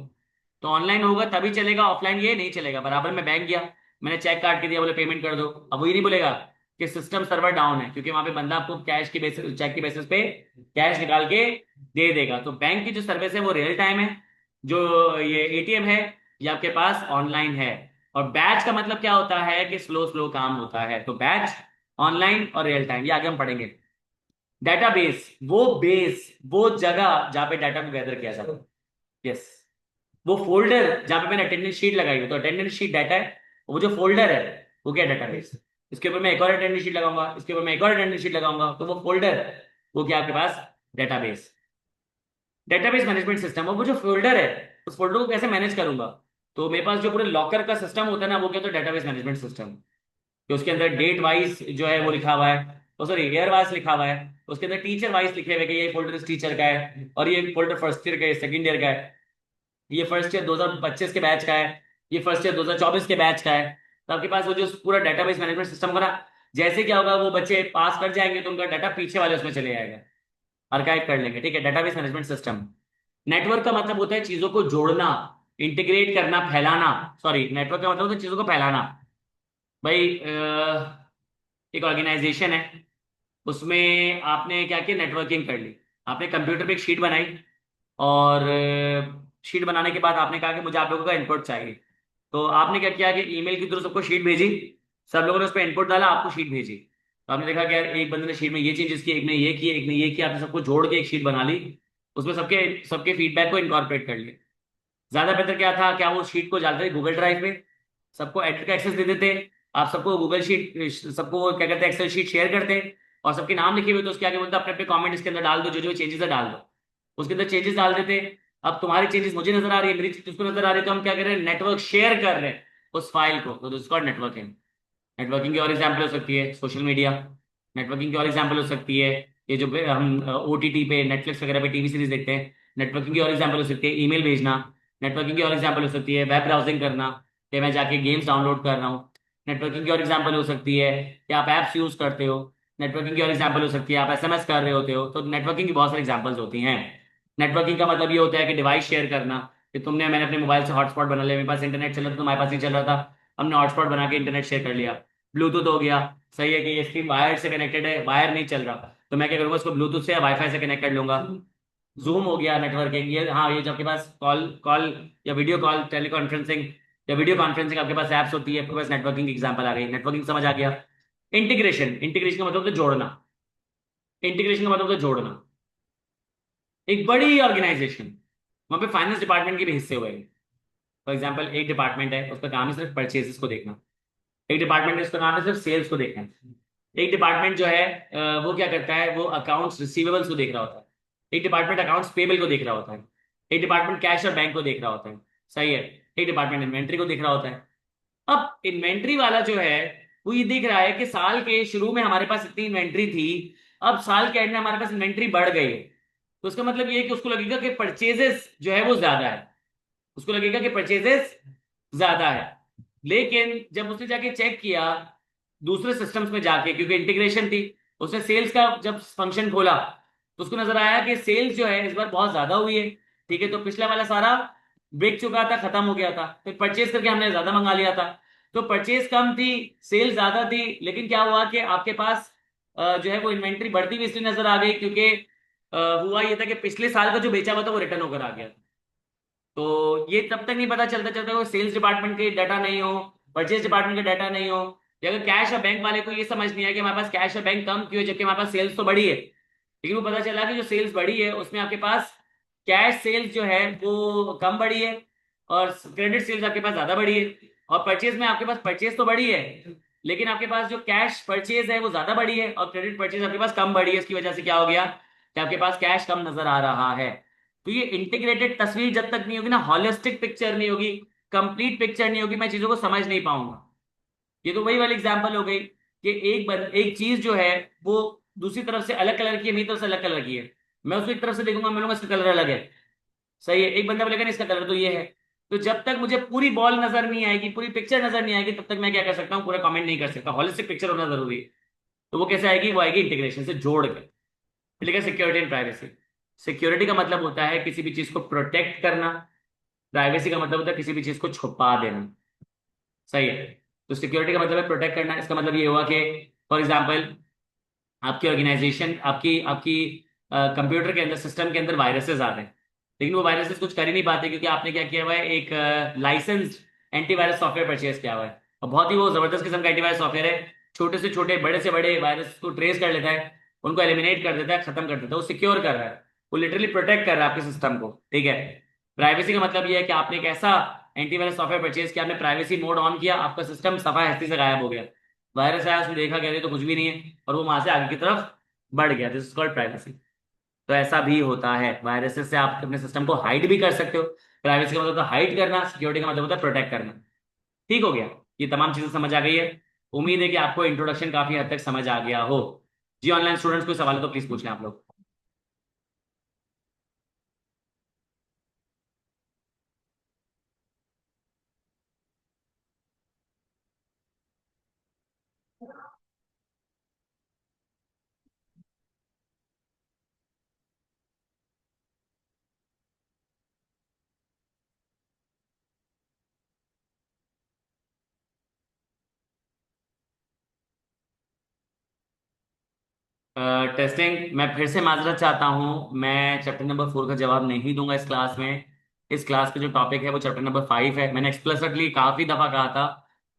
[SPEAKER 1] तो ऑनलाइन होगा तभी चलेगा, ऑफलाइन ये नहीं चलेगा। बराबर में बैंक गया, मैंने चेक काट के दिया, बोले पेमेंट कर दो, अब वो ये नहीं बोलेगा कि सिस्टम सर्वर डाउन है, क्योंकि वहां पे बंदा आपको कैश की बेसिस, चेक की बेसिस पे कैश निकाल के दे देगा। तो बैंक की जो सर्विस है वो रियल टाइम है, जो ये एटीएम है ये आपके पास ऑनलाइन है। और बैच का मतलब क्या होता है कि स्लो स्लो काम होता है। तो बैच, ऑनलाइन और रियल टाइम, ये आगे हम पढ़ेंगे। डेटाबेस, वो बेस, वो जगह जहां पे डाटा को गैदर किया जाता है। यस। वो फोल्डर जहां पे मैंने अटेंडेंस शीट लगाई है, तो अटेंडेंस शीट डाटा है। वो जो फोल्डर है वो क्या, डेटाबेस। इसके ऊपर मैं एक और अटेंडेंस शीट लगाऊंगा, इसके ऊपर मैं एक और अटेंडेंस शीट लगाऊंगा, तो वो फोल्डर वो क्या आपके पास, डेटाबेस। डेटाबेस मैनेजमेंट सिस्टम, और वो जो फोल्डर है उस फोल्डर को कैसे मैनेज करूंगा। तो मेरे पास जो पूरे लॉकर का सिस्टम होता है ना, वो क्या होता है, डेटाबेस मैनेजमेंट सिस्टम। कि उसके अंदर डेट वाइज जो है वो लिखा हुआ है, तो सॉरी ईयर वाइज लिखा हुआ है। उसके अंदर टीचर वाइज लिखे हुए कि ये फोल्डर इस टीचर का है, और ये फोल्डर फर्स्ट ईयर का है, सेकंड ईयर का है, ये फर्स्ट ईयर 2025 के बैच का है, ये फर्स्ट ईयर 2024 के बैच का है। तो आपके पास वो जो पूरा डेटाबेस मैनेजमेंट सिस्टम का ना, जैसे क्या होगा, वो बच्चे पास कर जाएंगे तो उनका डाटा पीछे वाले उसमें चले जाएगा, आर्काइव कर लेंगे। ठीक है, डेटाबेस मैनेजमेंट सिस्टम। नेटवर्क का मतलब होता है चीजों को जोड़ना, इंटीग्रेट करना, फैलाना। सॉरी, नेटवर्क का मतलब होता है चीजों को फैलाना। भाई एक ऑर्गेनाइजेशन है, उसमें आपने क्या किया, नेटवर्किंग कर ली। आपने कंप्यूटर पे एक शीट बनाई, और शीट बनाने के बाद आपने कहा कि मुझे आप लोगों का इनपुट चाहिए। तो आपने क्या किया कि ईमेल के थ्रू सबको शीट भेजी, सब लोगों ने उस पर इनपुट डाला, आपको शीट भेजी। तो आपने देखा कि यार एक बंदे ने शीट में ये चेंजेस किए, एक ने ये किए, एक ने ये किया, आपने सबको जोड़ के एक शीट बना ली। उसमें सबके सबके फीडबैक को इनकॉर्पोरेट कर लिया। ज्यादा बेहतर क्या था, क्या वो शीट को डालते थे गूगल ड्राइव पे, सबको एडिट का एक्सेस दे देते, आप सबको गूगल शीट, सबको वो क्या कहते हैं एक्सेल शीट शेयर करते, और सबके नाम लिखे हुए तो उसके आगे बोलते अपने अपने कमेंट इसके अंदर डाल दो, जो जो चेंजेस है डाल दो। उसके अंदर चेंजेस डाल देते। अब तुम्हारी चेंजेस मुझे नजर आ रही है, मेरी चीज तुझको नजर आ रही है, तो हम क्या कर रहे हैं, नेटवर्क शेयर कर रहे हैं उस फाइल को। तो दिस कॉल्ड नेटवर्किंग। नेटवर्किंग की और एग्जाम्पल हो सकती है सोशल मीडिया। नेटवर्किंग की और एग्जाम्पल हो सकती है ये जो हम ओटीटी पे, नेटफ्लिक्स वगैरह पे टीवी सीरीज देखते हैं। नेटवर्किंग की और एग्जाम्पल हो सकती है ईमेल भेजना। नेटवर्किंग की और एग्जाम्पल हो सकती है वेब ब्राउजिंग करना, कि मैं जाके गेम्स डाउनलोड कर रहा हूँ। नेटवर्किंग की और एग्जाम्पल हो सकती है कि आप ऐप्स यूज करते हो। नेटवर्किंग की और एग्जाम्पल हो सकती है आप एसएमएस कर रहे होते हो। तो नेटवर्किंग की बहुत सारी एग्जाम्पल्स होती हैं। नेटवर्किंग का मतलब ये होता है कि डिवाइस शेयर करना, कि मैंने अपने मोबाइल से हॉटस्पॉट बना लिया, मेरे पास इंटरनेट चल रहा था, तुम्हारे पास नहीं चल रहा था, हमने हॉटस्पॉट बना के इंटरनेट शेयर कर लिया। ब्लूटूथ हो गया, सही है कि ये स्क्रीन वायर से कनेक्टेड है, वायर नहीं चल रहा, तो मैं क्या करूंगा, इसको ब्लूटूथ से या वाईफाई से कनेक्ट कर लूंगा। जूम हो गया नेटवर्किंग, ये हाँ, ये जो आपके पास कॉल कॉल या वीडियो कॉल, टेलीकॉन्फ्रेंसिंग या वीडियो कॉन्फ्रेंसिंग आपके पास ऐप्स होती है, आपके पास नेटवर्किंग एग्जांपल आ गई। नेटवर्किंग समझ आ गया। इंटीग्रेशन, इंटीग्रेशन का मतलब होता है जोड़ना, इंटीग्रेशन का मतलब होता है जोड़ना। एक बड़ी ऑर्गेनाइजेशन, वहां पे फाइनेंस डिपार्टमेंट के भी हिस्से हुए। फॉर एग्जाम्पल एक डिपार्टमेंट है, उसका काम है सिर्फ परचेजेस को देखना। एक डिपार्टमेंट है, उसका काम है सिर्फ सेल्स को देखना। एक डिपार्टमेंट जो है वो क्या करता है, वो अकाउंट्स रिसीवेबल्स को देख रहा होता है। एक डिपार्टमेंट अकाउंट्स पेबल को देख रहा होता है। एक डिपार्टमेंट कैश और बैंक को देख रहा होता है। सही है। एक डिपार्टमेंट इन्वेंट्री को देख रहा होता है। अब इन्वेंट्री वाला जो है वो ये देख रहा है कि साल के शुरू में हमारे पास इतनी इन्वेंट्री थी, अब साल के एंड में हमारे पास इन्वेंट्री बढ़ गई है। तो उसका मतलब ये है कि उसको लगेगा कि परचेजेस जो है वो ज्यादा है, उसको लगेगा कि परचेजेस ज्यादा है। लेकिन जब उसने जाके चेक किया दूसरे सिस्टम्स में जाके, क्योंकि इंटीग्रेशन थी, उसने सेल्स का जब फंक्शन खोला तो उसको नजर आया कि सेल्स जो है इस बार बहुत ज्यादा हुई है। ठीक है, तो पिछला वाला सारा बिक चुका था, खत्म हो गया था, फिर परचेज करके हमने ज्यादा मंगा लिया था। तो परचेज कम थी, सेल्स ज्यादा थी, लेकिन क्या हुआ कि आपके पास जो है वो इन्वेंट्री बढ़ती हुई इसलिए नजर आ गई क्योंकि हुआ ये था कि पिछले साल का जो बेचा हुआ था वो रिटर्न होकर आ गया। तो ये तब तक नहीं पता चलता चलता वो सेल्स डिपार्टमेंट के डाटा नहीं हो, परचेज डिपार्टमेंट का डाटा नहीं हो, या अगर कैश और बैंक वाले को ये समझ नहीं आया कि हमारे पास कैश और बैंक कम क्यों है जबकि हमारे पास सेल्स तो बढ़ी है। लेकिन वो पता चला कि जो सेल्स बढ़ी है उसमें आपके पास कैश सेल्स जो है वो कम बढ़ी है और क्रेडिट सेल्स आपके पास ज्यादा बढ़ी है। और परचेज में आपके पास परचेज तो बढ़ी है, लेकिन आपके पास जो कैश परचेज है वो ज्यादा बढ़ी है और क्रेडिट परचेज आपके पास कम बढ़ी है। इसकी वजह से क्या हो गया कि आपके पास कैश कम नजर आ रहा है। तो ये इंटीग्रेटेड तस्वीर जब तक नहीं होगी ना, हॉलिस्टिक पिक्चर नहीं होगी, कंप्लीट पिक्चर नहीं होगी, मैं चीजों को समझ नहीं पाऊंगा। ये तो वही वाली एग्जांपल हो गई कि एक चीज जो है वो दूसरी तरफ से अलग कलर की है, मेरी तरफ से अलग कलर की है। मैं उसको एक तरफ से देखूंगा, मैं बोलूंगा इसका कलर अलग है। सही है। एक बंदा बोलेगा नहीं इसका कलर तो ये है। तो जब तक मुझे पूरी बॉल नजर नहीं आएगी, पूरी पिक्चर नजर नहीं आएगी, तब तक मैं क्या कर सकता हूँ, पूरा कमेंट नहीं कर सकता। हॉलिस्टिक पिक्चर होना जरूरी है। तो वो कैसे आएगी, वो आएगी इंटीग्रेशन से जोड़ कर। फिर लिखा सिक्योरिटी एंड प्राइवेसी। सिक्योरिटी का मतलब होता है किसी भी चीज को प्रोटेक्ट करना, प्राइवेसी का मतलब होता है किसी भी चीज को छुपा देना। सही है। तो सिक्योरिटी का मतलब है प्रोटेक्ट करना। इसका मतलब ये हुआ कि फॉर एग्जांपल आपकी ऑर्गेनाइजेशन, आपकी आपकी कंप्यूटर के अंदर, सिस्टम के अंदर वायरसेस आ रहे हैं, लेकिन वो वायरसेस कुछ कर ही नहीं पाते क्योंकि आपने क्या किया हुआ है, एक लाइसेंस्ड एंटीवायरस सॉफ्टवेयर परचेज किया हुआ है। और बहुत ही वो जबरदस्त किस्म का एंटीवायरस सॉफ्टवेयर है, छोटे से छोटे बड़े से बड़े वायरस को ट्रेस कर लेता है, उनको एलिमिनेट कर देता है, खत्म कर देता है। वो सिक्योर कर रहा है, वो लिटरली प्रोटेक्ट कर रहा है आपके सिस्टम को। ठीक है। प्राइवेसी का मतलब ये है कि आपने एक ऐसा एंटीवायरस सॉफ्टवेयर परचेज किया, आपने प्राइवेसी मोड ऑन किया, आपका सिस्टम सफा हस्ती से गायब हो गया। वायरस आया, उसने देखा कहते तो कुछ भी नहीं है, और वो वहां से आगे की तरफ बढ़ गया। This is called privacy. तो ऐसा भी होता है, वायरसेस से आप अपने सिस्टम को हाइड भी कर सकते हो। प्राइवेसी का मतलब होता है हाइड करना, सिक्योरिटी का मतलब होता है प्रोटेक्ट करना। ठीक हो गया। ये तमाम चीजें समझ आ गई है। उम्मीद है कि आपको इंट्रोडक्शन काफी हद तक समझ आ गया हो। जी ऑनलाइन स्टूडेंट्स कोई सवाल हो तो प्लीज पूछ लें आप लोग। टेस्टिंग, मैं फिर से माजरत चाहता हूँ, मैं चैप्टर नंबर 4 का जवाब नहीं दूंगा इस क्लास में। इस क्लास का जो टॉपिक है वो चैप्टर नंबर 5 है। मैंने एक्सप्लिसिटली काफी दफा कहा था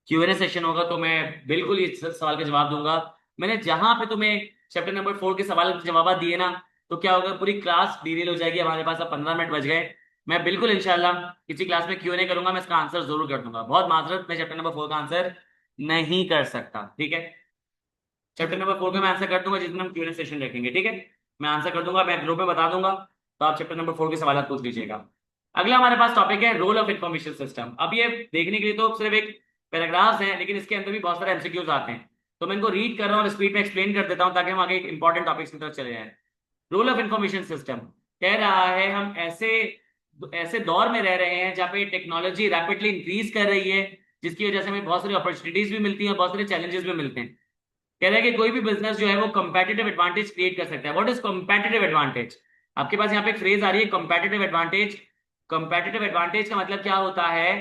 [SPEAKER 1] Q&A सेशन होगा तो मैं बिल्कुल इस सवाल का जवाब दूंगा। मैंने जहां पे तुम्हें चैप्टर नंबर 4 के सवाल के जवाब दिए ना, तो क्या होगा, पूरी क्लास डिटेल हो जाएगी। हमारे पास अब 15 मिनट बच गए। मैं बिल्कुल इंशाल्लाह किसी क्लास में Q&A करूंगा, मैं इसका आंसर जरूर कर दूंगा। बहुत माजरत, मैं चैप्टर नंबर 4 का आंसर नहीं कर सकता। ठीक है। चैप्टर नंबर 4 में मैं आंसर कर दूंगा जिसमें हम Q&A सेशन रखेंगे। ठीक है। मैं आंसर कर दूंगा, मैं ग्रुप में बता दूंगा, तो आप चैप्टर नंबर 4 के सवाल पूछ लीजिएगा। अगला हमारे पास टॉपिक है रोल ऑफ इंफॉर्मेशन सिस्टम। अब ये देखने के लिए तो सिर्फ एक पैराग्राफ है, लेकिन इसके अंदर भी बहुत सारे एमसीक्यूज आते हैं। तो मैं इनको रीड कर रहा हूँ और स्पीड में एक्सप्लेन कर देता हूँ ताकि हम आगे इंपॉर्टेंट टॉपिक्स की तरफ चले जाएं। रोल ऑफ इंफॉर्मेशन सिस्टम कह रहा है हम ऐसे ऐसे दौर में रह रहे हैं जहाँ पे टेक्नोलॉजी रैपिडली इंक्रीज कर रही है, जिसकी वजह से हमें बहुत सारी अपॉर्चुनिटीज भी मिलती हैं और बहुत सारे चैलेंजेस भी मिलते हैं। कह रहा है कि कोई भी बिजनेस जो है वो कंपेटिटिव एडवांटेज क्रिएट कर सकता है। What is competitive advantage? आपके पास यहाँ पे एक फ्रेज आ रही है कंपेटिटिव एडवांटेज। कंपेटिटिव एडवांटेज का मतलब क्या होता है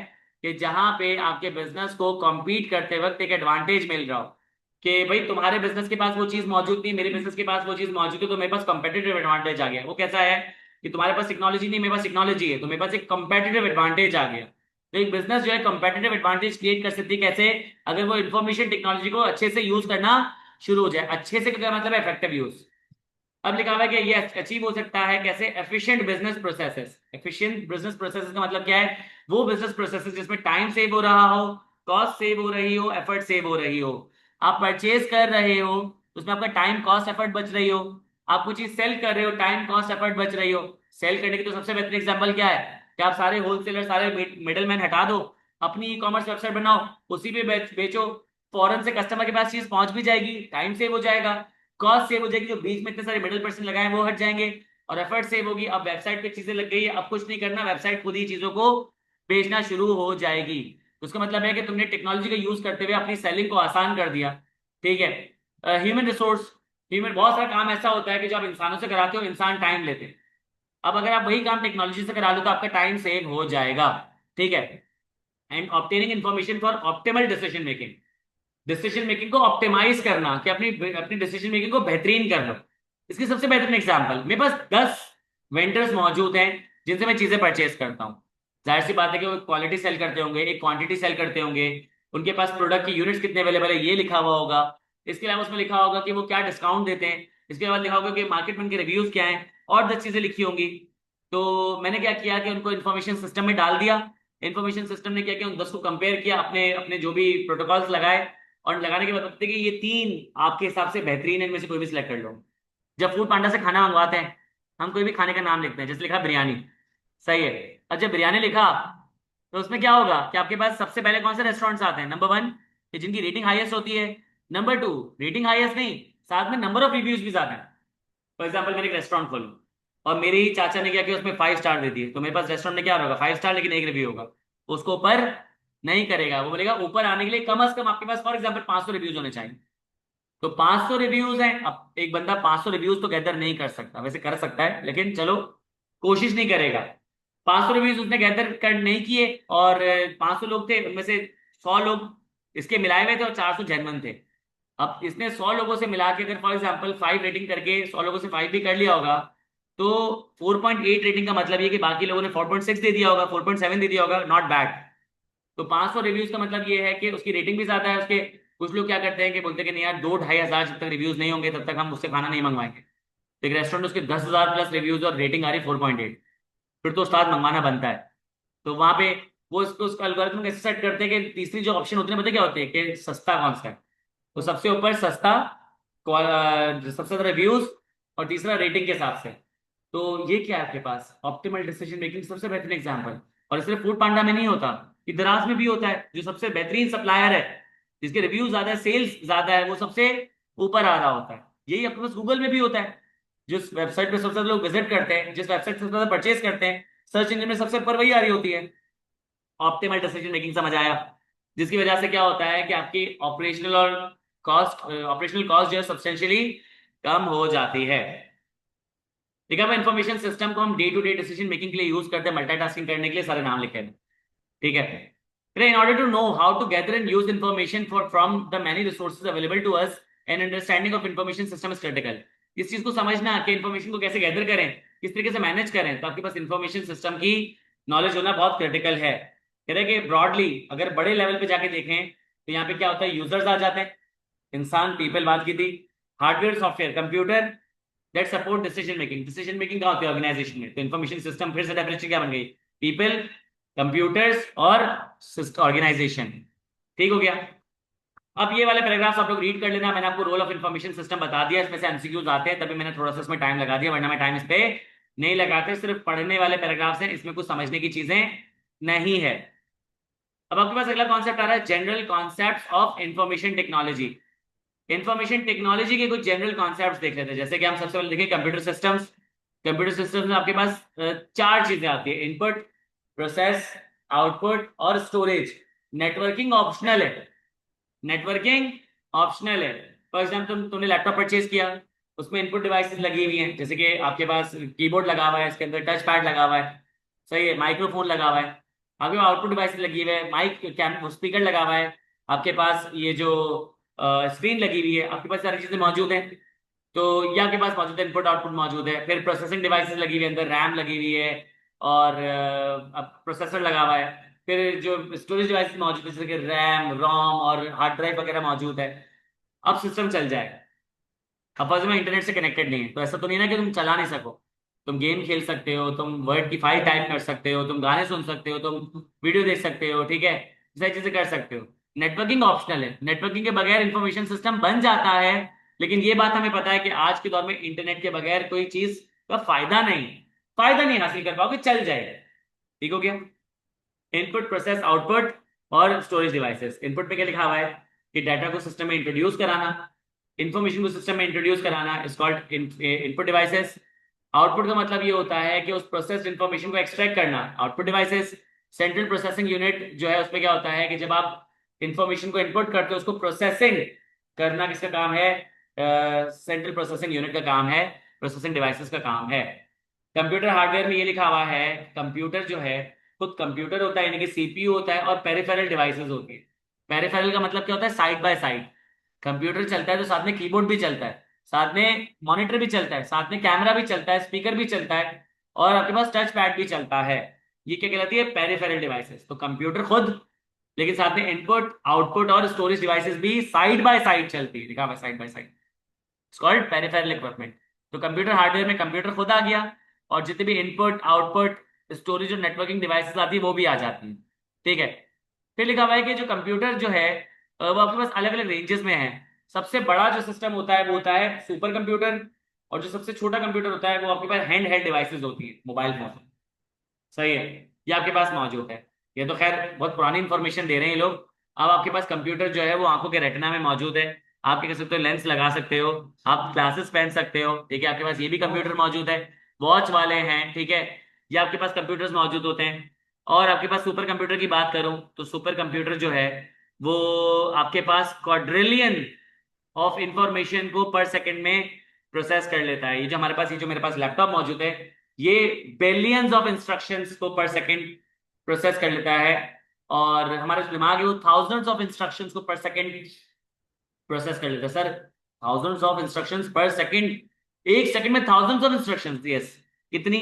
[SPEAKER 1] कि जहां पे आपके बिजनेस को compete करते वक्त एक एडवांटेज मिल रहा हो, कि भाई तुम्हारे बिजनेस के पास वो चीज मौजूद नहीं, मेरे बिजनेस के पास वो चीज मौजूद है, तो मेरे पास कंपेटिटिव एडवांटेज आ गया। वो कैसा है कि तुम्हारे पास टेक्नोलॉजी नहीं, मेरे पास टेक्नोलॉजी है, तो मेरे पास एक कंपेटिटिव एडवांटेज आ गया। तो एक बिजनेस जो है कॉम्पिटिटिव एडवांटेज क्रिएट कर सकती है कैसे, अगर वो इंफॉर्मेशन टेक्नोलॉजी को अच्छे से यूज करना शुरू हो जाए। अच्छे से क्या मतलब है, इफेक्टिव यूज। अब लिखा हुआ है कि ये अचीव हो सकता है कैसे, efficient business processes. Efficient business processes का मतलब क्या है, वो बिजनेस प्रोसेसेस जिसमें टाइम सेव हो रहा हो, कॉस्ट सेव हो रही हो, एफर्ट सेव हो रही हो। आप परचेज कर रहे हो, उसमें आपका टाइम कॉस्ट एफर्ट बच रही हो। आप कुछ चीज सेल कर रहे हो, टाइम कॉस्ट एफर्ट बच रही हो। सेल करने की तो सबसे बेहतर एग्जांपल क्या है कि आप सारे होलसेलर, सारे मिडल मैन हटा दो, अपनी ई कॉमर्स वेबसाइट बनाओ, उसी पे बेचो। फौरन से कस्टमर के पास चीज पहुंच भी जाएगी, टाइम सेव हो जाएगा, कॉस्ट सेव हो जाएगी, जो बीच में इतने सारे मिडिल पर्सन लगाए वो हट जाएंगे, और एफर्ट सेव होगी। अब वेबसाइट पे चीजें लग गई है, अब कुछ नहीं करना, वेबसाइट खुद ही चीजों को बेचना शुरू हो जाएगी। तो उसका मतलब है कि तुमने टेक्नोलॉजी का यूज करते हुए अपनी सेलिंग को आसान कर दिया। ठीक है। ह्यूमन रिसोर्स, ह्यूमन बहुत सारा काम ऐसा होता है कि जब आप इंसानों से कराते हो इंसान टाइम लेते हैं। अब अगर आप वही काम टेक्नोलॉजी से करा लो तो आपका टाइम सेव हो जाएगा। ठीक है। And obtaining information for optimal decision making, decision making को ऑप्टिमाइज करना, कि अपनी अपनी डिसीजन मेकिंग को बेहतरीन कर लो। इसकी सबसे बेहतरीन एग्जांपल, मेरे पास 10 वेंडर्स मौजूद हैं जिनसे मैं चीजें परचेज करता हूँ। जाहिर सी बात है कि वो क्वालिटी सेल करते होंगे, एक क्वांटिटी सेल करते होंगे, उनके पास प्रोडक्ट की यूनिट्स कितने अवेलेबल है ये लिखा हुआ होगा। इसके अलावा उसमें लिखा होगा कि वो क्या डिस्काउंट देते हैं। इसके बाद लिखा होगा कि मार्केट में उनके रिव्यूज क्या हैं, और 10 चीजें लिखी होंगी। तो मैंने क्या किया कि उनको इन्फॉर्मेशन सिस्टम में डाल दिया। इन्फॉर्मेशन सिस्टम ने क्या किया, उन 10 को कंपेयर किया, अपने अपने जो भी प्रोटोकॉल्स लगाए, और लगाने के बाद बताते कि ये 3 आपके हिसाब से बेहतरीन है, इनमें से कोई भी सिलेक्ट कर लो। जब फूड पांडा से खाना मंगवाते हैं, हम कोई भी खाने का नाम लिखते हैं, जैसे लिखा बिरयानी, सही है। और जब बिरयानी लिखा तो उसमें क्या होगा कि आपके पास सबसे पहले कौन से रेस्टोरेंट्स आते हैं, नंबर 1 कि जिनकी रेटिंग हाईएस्ट होती है, नंबर 2 रेटिंग हाईएस्ट नहीं, साथ में नंबर ऑफ रिव्यूज भी ज्यादा है। फॉर एग्जाम्पल मैंने एक रेस्टोरेंट खोलूं और मेरे ही चाचा ने क्या किया, उसमें 5 स्टार दे दिए, तो मेरे पास रेस्टोरेंट में क्या होगा, 5 स्टार लेकिन एक रिव्यू होगा। उसको ऊपर नहीं करेगा, वो बोलेगा ऊपर आने के लिए कम से कम आपके पास फॉर एग्जाम्पल 500 रिव्यूज होने चाहिए। तो 500 रिव्यूज हैं, अब एक बंदा 500 रिव्यूज तो गैदर नहीं कर सकता, वैसे कर सकता है लेकिन चलो कोशिश नहीं करेगा। 500 रिव्यूज उसने गैदर कर नहीं किए, और 500 लोग थे, उनमें से 100 लोग इसके मिलाए हुए थे और 400 जेन्युइन थे। अब इसने 100 लोगों से मिला के अगर फॉर एग्जाम्पल 5 रेटिंग करके 100 लोगों से 5 भी कर लिया होगा, तो 4.8 रेटिंग का मतलब ये कि बाकी लोगों ने 4.6 दे दिया होगा, 4.7 दे दिया होगा, नॉट बैड। तो 500 रिव्यूज का मतलब ये है कि उसकी रेटिंग भी ज्यादा है उसके। कुछ लोग क्या करते हैं कि बोलते हैं कि नहीं यार, 2-2,500 जब तक रिव्यूज नहीं होंगे तब तक हम उससे खाना नहीं मंगवाएंगे। तो एक रेस्टोरेंट उसके 10,000 प्लस रिव्यूज और रेटिंग आ रही 4.8, फिर तो उस्ताद मंगवाना बनता है। तो वहां पे वो इसको उसका एल्गोरिथम कैसे सेट करते हैं कि तीसरी जो ऑप्शन होती है पता है क्या होती है, कि सस्ता कौन सा है। तो सबसे ऊपर सस्ता, सबसे ज्यादा रिव्यूज, और तीसरा रेटिंग के हिसाब से। तो ये क्या है आपके पास, ऑप्टिमल डिसीजन मेकिंग सबसे बेहतरीन एग्जांपल। और सिर्फ फूड पांडा में नहीं होता, ये दराज में भी होता है। जो सबसे बेहतरीन सप्लायर है, जिसके रिव्यू ज्यादा है, सेल्स ज्यादा है, वो सबसे ऊपर आ रहा होता है। यही आपके पास गूगल में भी होता है। जिस वेबसाइट पे सबसे ज्यादा लोग विजिट करते हैं, जिस वेबसाइट से सबसे ज्यादा परचेज करते हैं, सर्च इंजन में सबसे ऊपर वही आ रही होती है। ऑप्टिमल डिसीजन मेकिंग समझ आया। जिसकी वजह से क्या होता है कि आपकी ऑपरेशनल कॉस्ट जो है सब्सटेंशियली कम हो जाती है। ठीक है। इन्फॉर्मेशन सिस्टम को हम day to day decision making के लिए यूज करते हैं, मल्टीटास्किंग करने के लिए, सारे नाम लिखे हैं। ठीक है। In order to know how to gather and use information for from the many resources available to us, and understanding of information system is critical. इस चीज को समझना कि इन्फॉर्मेशन को कैसे गैदर करें, किस तरीके से मैनेज करें, तो आपके पास इन्फॉर्मेशन सिस्टम की नॉलेज होना बहुत क्रिटिकल है। कह रहे हैं कि ब्रॉडली अगर बड़े लेवल पे जाके देखें तो यहाँ पे क्या होता है, यूजर्स आ जाते हैं, इंसान, पीपल बात की थी, hardware software computer, that support decision making. Decision making कहाँ होती है, ऑर्गेनाइजेशन में। तो इन्फॉर्मेशन सिस्टम फिर से डेफिनेशन क्या बन गई, पीपल, कंप्यूटर्स और ऑर्गेनाइजेशन। ठीक हो गया। अब ये वाले पैराग्राफ्स आप लोग रीड कर लेना, मैंने आपको रोल ऑफ इन्फॉर्मेशन सिस्टम बता दिया, इसमें से एमसीक्यूज आते हैं, तभी मैंने थोड़ा सा इसमें टाइम लगा दिया, वरना मैं टाइम इस पे नहीं लगाते। सिर्फ पढ़ने वाले पैराग्राफ्स हैं, इसमें कुछ समझने की चीजें नहीं है। अब आपके पास अगला कॉन्सेप्ट आ रहा है, general concept of information technology. Information technology के कुछ जनरल कॉन्सेप्ट्स देख लेते हैं। जैसे कि हम सबसे पहले देखें कंप्यूटर सिस्टम्स। कंप्यूटर सिस्टम्स में आपके पास 4 चीजें आती है, इनपुट, प्रोसेस, आउटपुट और स्टोरेज। नेटवर्किंग ऑप्शनल है, नेटवर्किंग ऑप्शनल है। फॉर एग्जाम्पल तुमने लैपटॉप परचेज किया, उसमें इनपुट डिवाइसेस लगी हुई हैं, जैसे कि आपके पास कीबोर्ड लगा हुआ है, इसके अंदर टच पैड लगा हुआ है, सही है, माइक्रोफोन लगा हुआ है। आपके पास आउटपुट डिवाइसेस लगी हुई है, माइक, कैम, स्पीकर लगा हुआ है, आपके पास ये जो स्क्रीन लगी हुई है, आपके पास सारी चीजें मौजूद हैं। तो ये आपके पास मौजूद है, इनपुट आउटपुट मौजूद है। फिर प्रोसेसिंग डिवाइसेस लगी हुई है, अंदर रैम लगी हुई है, और अब प्रोसेसर लगा हुआ है। फिर जो स्टोरेज डिवाइस मौजूद है जैसे कि रैम रोम और हार्ड ड्राइव वगैरह मौजूद है, अब सिस्टम चल जाएगा। सपोज में इंटरनेट से कनेक्टेड नहीं है तो ऐसा तो नहीं ना कि तुम चला नहीं सको, तुम गेम खेल सकते हो, तुम वर्ड की फाइल टाइप कर सकते हो, तुम गाने सुन सकते हो, तुम वीडियो देख सकते हो, ठीक है, सारी चीजें कर सकते हो। नेटवर्किंग ऑप्शनल है, नेटवर्किंग के बगैर इंफॉर्मेशन सिस्टम बन जाता है, लेकिन ये बात हमें पता है कि आज के दौर में इंटरनेट के बगैर कोई चीज का फायदा नहीं हासिल कर पाओगे, चल जाएगा। ठीक हो गया। इनपुट प्रोसेस आउटपुट और स्टोरेज डिवाइसेस। इनपुट पे क्या लिखा हुआ है कि डाटा को सिस्टम में इंट्रोड्यूस कराना, इंफॉर्मेशन को सिस्टम में इंट्रोड्यूस कराना is called input devices. Output का मतलब ये होता है कि उस प्रोसेस्ड इंफॉर्मेशन को एक्सट्रैक्ट करना, output devices. Central processing unit जो है उसमें क्या होता है कि जब आप इंफॉर्मेशन को इनपुट करते हो उसको प्रोसेसिंग करना किसका काम है, सेंट्रल प्रोसेसिंग यूनिट का काम है, प्रोसेसिंग डिवाइसेस का काम है। कंप्यूटर हार्डवेयर में ये लिखा हुआ है, कंप्यूटर जो है खुद कंप्यूटर होता है यानी कि सीपीयू होता है और पेरिफेरल डिवाइसेस होती है। पेरिफेरल का मतलब क्या होता है, साइड बाय साइड। कंप्यूटर चलता है तो साथ में कीबोर्ड भी चलता है, साथ में मॉनिटर भी चलता है, साथ में कैमरा भी चलता है, स्पीकर भी चलता है, और आपके पास टच पैड भी चलता है। ये क्या कहलाती है, पेरिफेरल डिवाइसेस। तो कंप्यूटर खुद, लेकिन साथ में इनपुट आउटपुट और स्टोरेज डिवाइसेस भी साइड बाय साइड चलती है, लिखा हुआ है side by side, it's called peripheral equipment. तो कंप्यूटर हार्डवेयर में कंप्यूटर खुद आ गया, और जितने भी इनपुट आउटपुट स्टोरेज और नेटवर्किंग डिवाइसेस आती है वो भी आ जाती है। ठीक है। फिर लिखा हुआ है कि जो कंप्यूटर जो है वो आपके पास अलग अलग रेंजेस में है। सबसे बड़ा जो सिस्टम होता है वो होता है सुपर कंप्यूटर, और जो सबसे छोटा कंप्यूटर होता है वो आपके पास हैंड हेल्ड डिवाइसेस होती है, मोबाइल फोन। सही है, ये आपके पास मौजूद है। ये तो खैर बहुत पुरानी इंफॉर्मेशन दे रहे हैं ये लोग। अब आपके पास कंप्यूटर जो है वो आंखों के रेटिना में मौजूद है, आप क्या कर सकते हो, लेंस लगा सकते हो, आप ग्लासेस पहन सकते हो, ठीक है, आपके पास ये भी कंप्यूटर मौजूद है। वॉच वाले हैं, ठीक है, ये आपके पास कंप्यूटर्स मौजूद होते हैं। और आपके पास सुपर कंप्यूटर की बात करूं तो सुपर कंप्यूटर जो है वो आपके पास क्वाड्रिलियन ऑफ इंफॉर्मेशन को पर सेकंड में प्रोसेस कर लेता है। ये जो हमारे पास, ये जो मेरे पास लैपटॉप मौजूद है, ये बिलियंस ऑफ इंस्ट्रक्शंस को पर सेकंड प्रोसेस कर लेता है। और हमारा जो दिमाग है वो थाउजेंड्स ऑफ इंस्ट्रक्शंस को पर सेकंड प्रोसेस कर लेता है। सर, थाउजेंड्स ऑफ इंस्ट्रक्शंस पर सेकंड, एक सेकंड में थाउजेंड्स ऑफ इंस्ट्रक्शंस, यस। कितनी?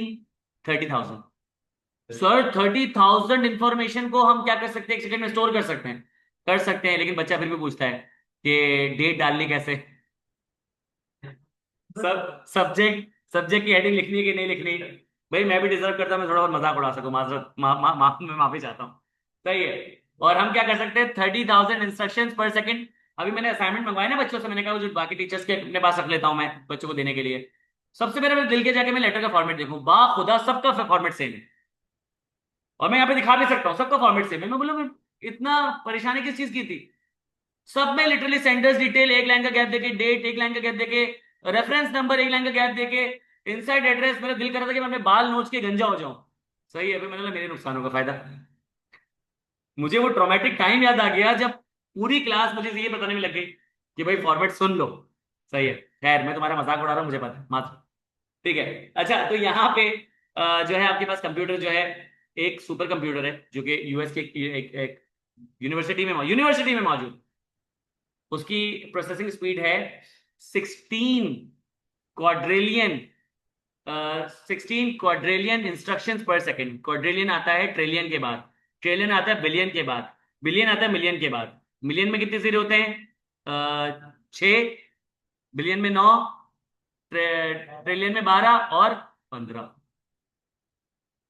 [SPEAKER 1] 30,000। सर 30,000 इंफॉर्मेशन को हम क्या कर सकते हैं, एक सेकंड में स्टोर कर सकते हैं? कर सकते हैं, लेकिन बच्चा फिर भी पूछता है कि डेट डालनी कैसे, सब सब्जेक्ट सब्जेक्ट की हेडिंग लिखनी है कि नहीं लिखनी। भाई मैं भी डिजर्व करता हूं मैं थोड़ा बहुत मजाक उड़ा सकूं, माजरत मैं माफी चाहता हूँ। सही है। और हम क्या कर सकते हैं, 30,000 इंस्ट्रक्शंस पर सेकंड। अभी मैंने असाइनमेंट मंगवाया ना बच्चों से, मैंने कहा वो जो बाकी टीचर्स के अपने पास रख लेता हूं मैं बच्चों को देने के लिए। सबसे पहले मैं दिल के जाके मैं लेटर का फॉर्मेट देखूं, बा खुदा सबका फॉर्मेट सेम है, और मैं यहाँ पे दिखा भी सकता हूँ सबका फॉर्मेट सेम है। मैं बोला मैं इतना परेशानी किस चीज की थी? सब में लिटरली सेंडर्स डिटेल एक लाइन का गैप देके, डेट एक लाइन का गैप देके, रेफरेंस नंबर एक लाइन का गैप देके, इनसाइड एड्रेस। मेरा दिल कर रहा था कि मैं अपने बाल नोच के गंजा हो जाऊं। सही है, फिर मैंने बोला मेरे नुकसानों का फायदा। मुझे वो ट्रॉमेटिक टाइम याद आ गया जब पूरी क्लास मुझे ये बताने में लग गई कि भाई फॉर्मेट सुन लो। सही है, खैर मैं तुम्हारा मजाक उड़ा रहा हूँ मुझे पता है मात्र। ठीक है। अच्छा, तो यहाँ पे जो है आपके पास कंप्यूटर जो है, एक सुपर कंप्यूटर है जो कि यूएस के एक यूनिवर्सिटी में मौजूद। उसकी प्रोसेसिंग स्पीड है 16 क्वाड्रिलियन 16 क्वाड्रिलियन इंस्ट्रक्शंस पर सेकंड। क्वाड्रिलियन आता है ट्रिलियन के बाद, ट्रिलियन आता है बिलियन के बाद, बिलियन आता है मिलियन के बाद। मिलियन में कितने जीरो होते हैं? 6, बिलियन में 9, ट्रिलियन में 12 और 15।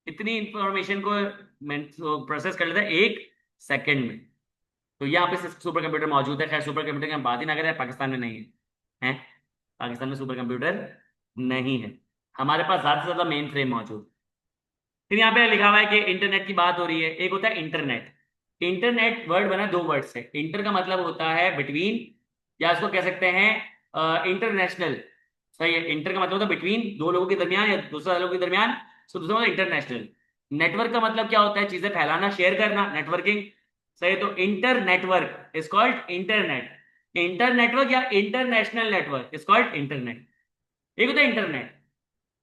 [SPEAKER 1] इतनी इंफॉर्मेशन को प्रोसेस कर लेता है एक सेकंड में। तो यहाँ पे सुपर कंप्यूटर मौजूद है। खैर सुपर कंप्यूटर की हम बात ही ना करें, पाकिस्तान में नहीं है, हैं? पाकिस्तान में सुपर कंप्यूटर नहीं है, हमारे पास ज्यादा से ज्यादा मेन फ्रेम मौजूद। फिर यहाँ पे लिखा हुआ है कि इंटरनेट की बात हो रही है। एक होता है इंटरनेट। इंटरनेट वर्ड बना दो वर्ड से। इंटर का मतलब होता है बिटवीन, या इसको कह सकते हैं इंटरनेशनल। सही है, इंटर का मतलब होता है बिटवीन, दो लोगों के दरमियान या दूसरे लोगों के दरमियान, सो दूसरा मतलब इंटरनेशनल। नेटवर्क का मतलब क्या होता है, चीजें फैलाना, शेयर करना, नेटवर्किंग। सही, तो inter network is called internet. Inter network या international network is called internet. एक होता है इंटरनेट।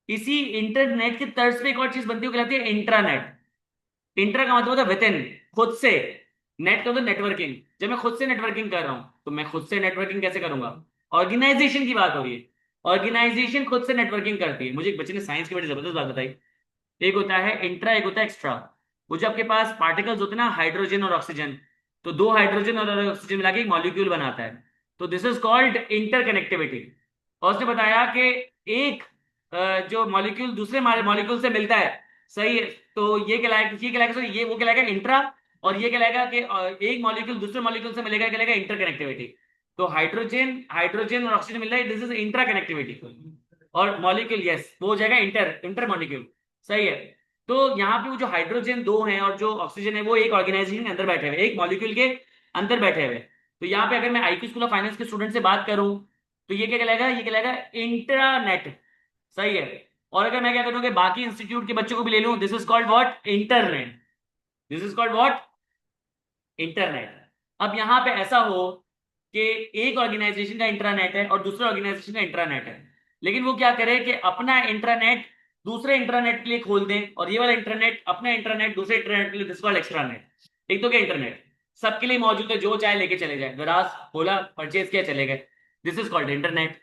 [SPEAKER 1] इसी इंटरनेट की तर्ज पे एक और चीज बनती है, कहलाती है इंट्रानेट। इंटर का मतलब होता है विद इन, खुद से। नेट का मतलब नेटवर्किंग। जब मैं खुद से नेटवर्किंग कर रहा हूं तो मैं खुद से नेटवर्किंग कैसे करूंगा? ऑर्गेनाइजेशन की बात हो रही है, ऑर्गेनाइजेशन खुद से नेटवर्किंग करती है। मुझे एक बच्चे ने साइंस की बड़ी जबरदस्त बात बताई। एक होता है इंट्रा, एक होता है एक्स्ट्रा। वो जो आपके पास पार्टिकल्स होते हैं ना, हाइड्रोजन और ऑक्सीजन, तो दो हाइड्रोजन और ऑक्सीजन मिला के एक मॉलिक्यूल बनाता है, तो दिस इज कॉल्ड इंटरकनेक्टिविटी। और उसने बताया कि एक जो मॉलिक्यूल दूसरे मॉलिक्यूल से मिलता है, सही है, तो ये कहलाएगा सॉरी ये वो कहलाएगा इंट्रा, और ये कहलाएगा कि एक मॉलिक्यूल दूसरे मॉलिक्यूल से मिलेगा, कहलाएगा इंटरकनेक्टिविटी। तो हाइड्रोजन हाइड्रोजन और ऑक्सीजन मिल रहा है, दिस इज इंट्रा कनेक्टिविटी। और मॉलिक्यूल, यस, वो हो जाएगा इंटर इंटर मॉलिक्यूल, सही है। तो यहाँ पे वो जो हाइड्रोजन दो हैं और जो ऑक्सीजन है वो एक ऑर्गेनाइजेशन के अंदर बैठे हुए, एक मॉलिक्यूल के अंदर बैठे हुए। तो यहाँ पे अगर मैं आईक्यू स्कूल ऑफ फाइनेंस के स्टूडेंट से बात करूं, तो ये क्या कहलाएगा, ये कहलाएगा इंट्रानेट, सही है। और अगर मैं क्या करूँ कि बाकी इंस्टीट्यूट के बच्चों को भी ले लूं, this is called what, internet, this is called what, internet. अब यहाँ पे ऐसा हो कि एक ऑर्गेनाइजेशन का इंट्रानेट है और दूसरे ऑर्गेनाइजेशन का इंट्रानेट है, लेकिन वो क्या करे कि अपना इंट्रानेट दूसरे इंट्रानेट के लिए खोल दें, और ये वाला इंटरनेट अपना इंटरनेट दूसरे इंटरनेट के लिए, दिस कॉल्ड एक्स्ट्रानेट। एक तो क्या, इंटरनेट सबके लिए मौजूद है, जो चाहे लेके चले जाए, दराज खोला परचेज किया चले गए, this is called internet.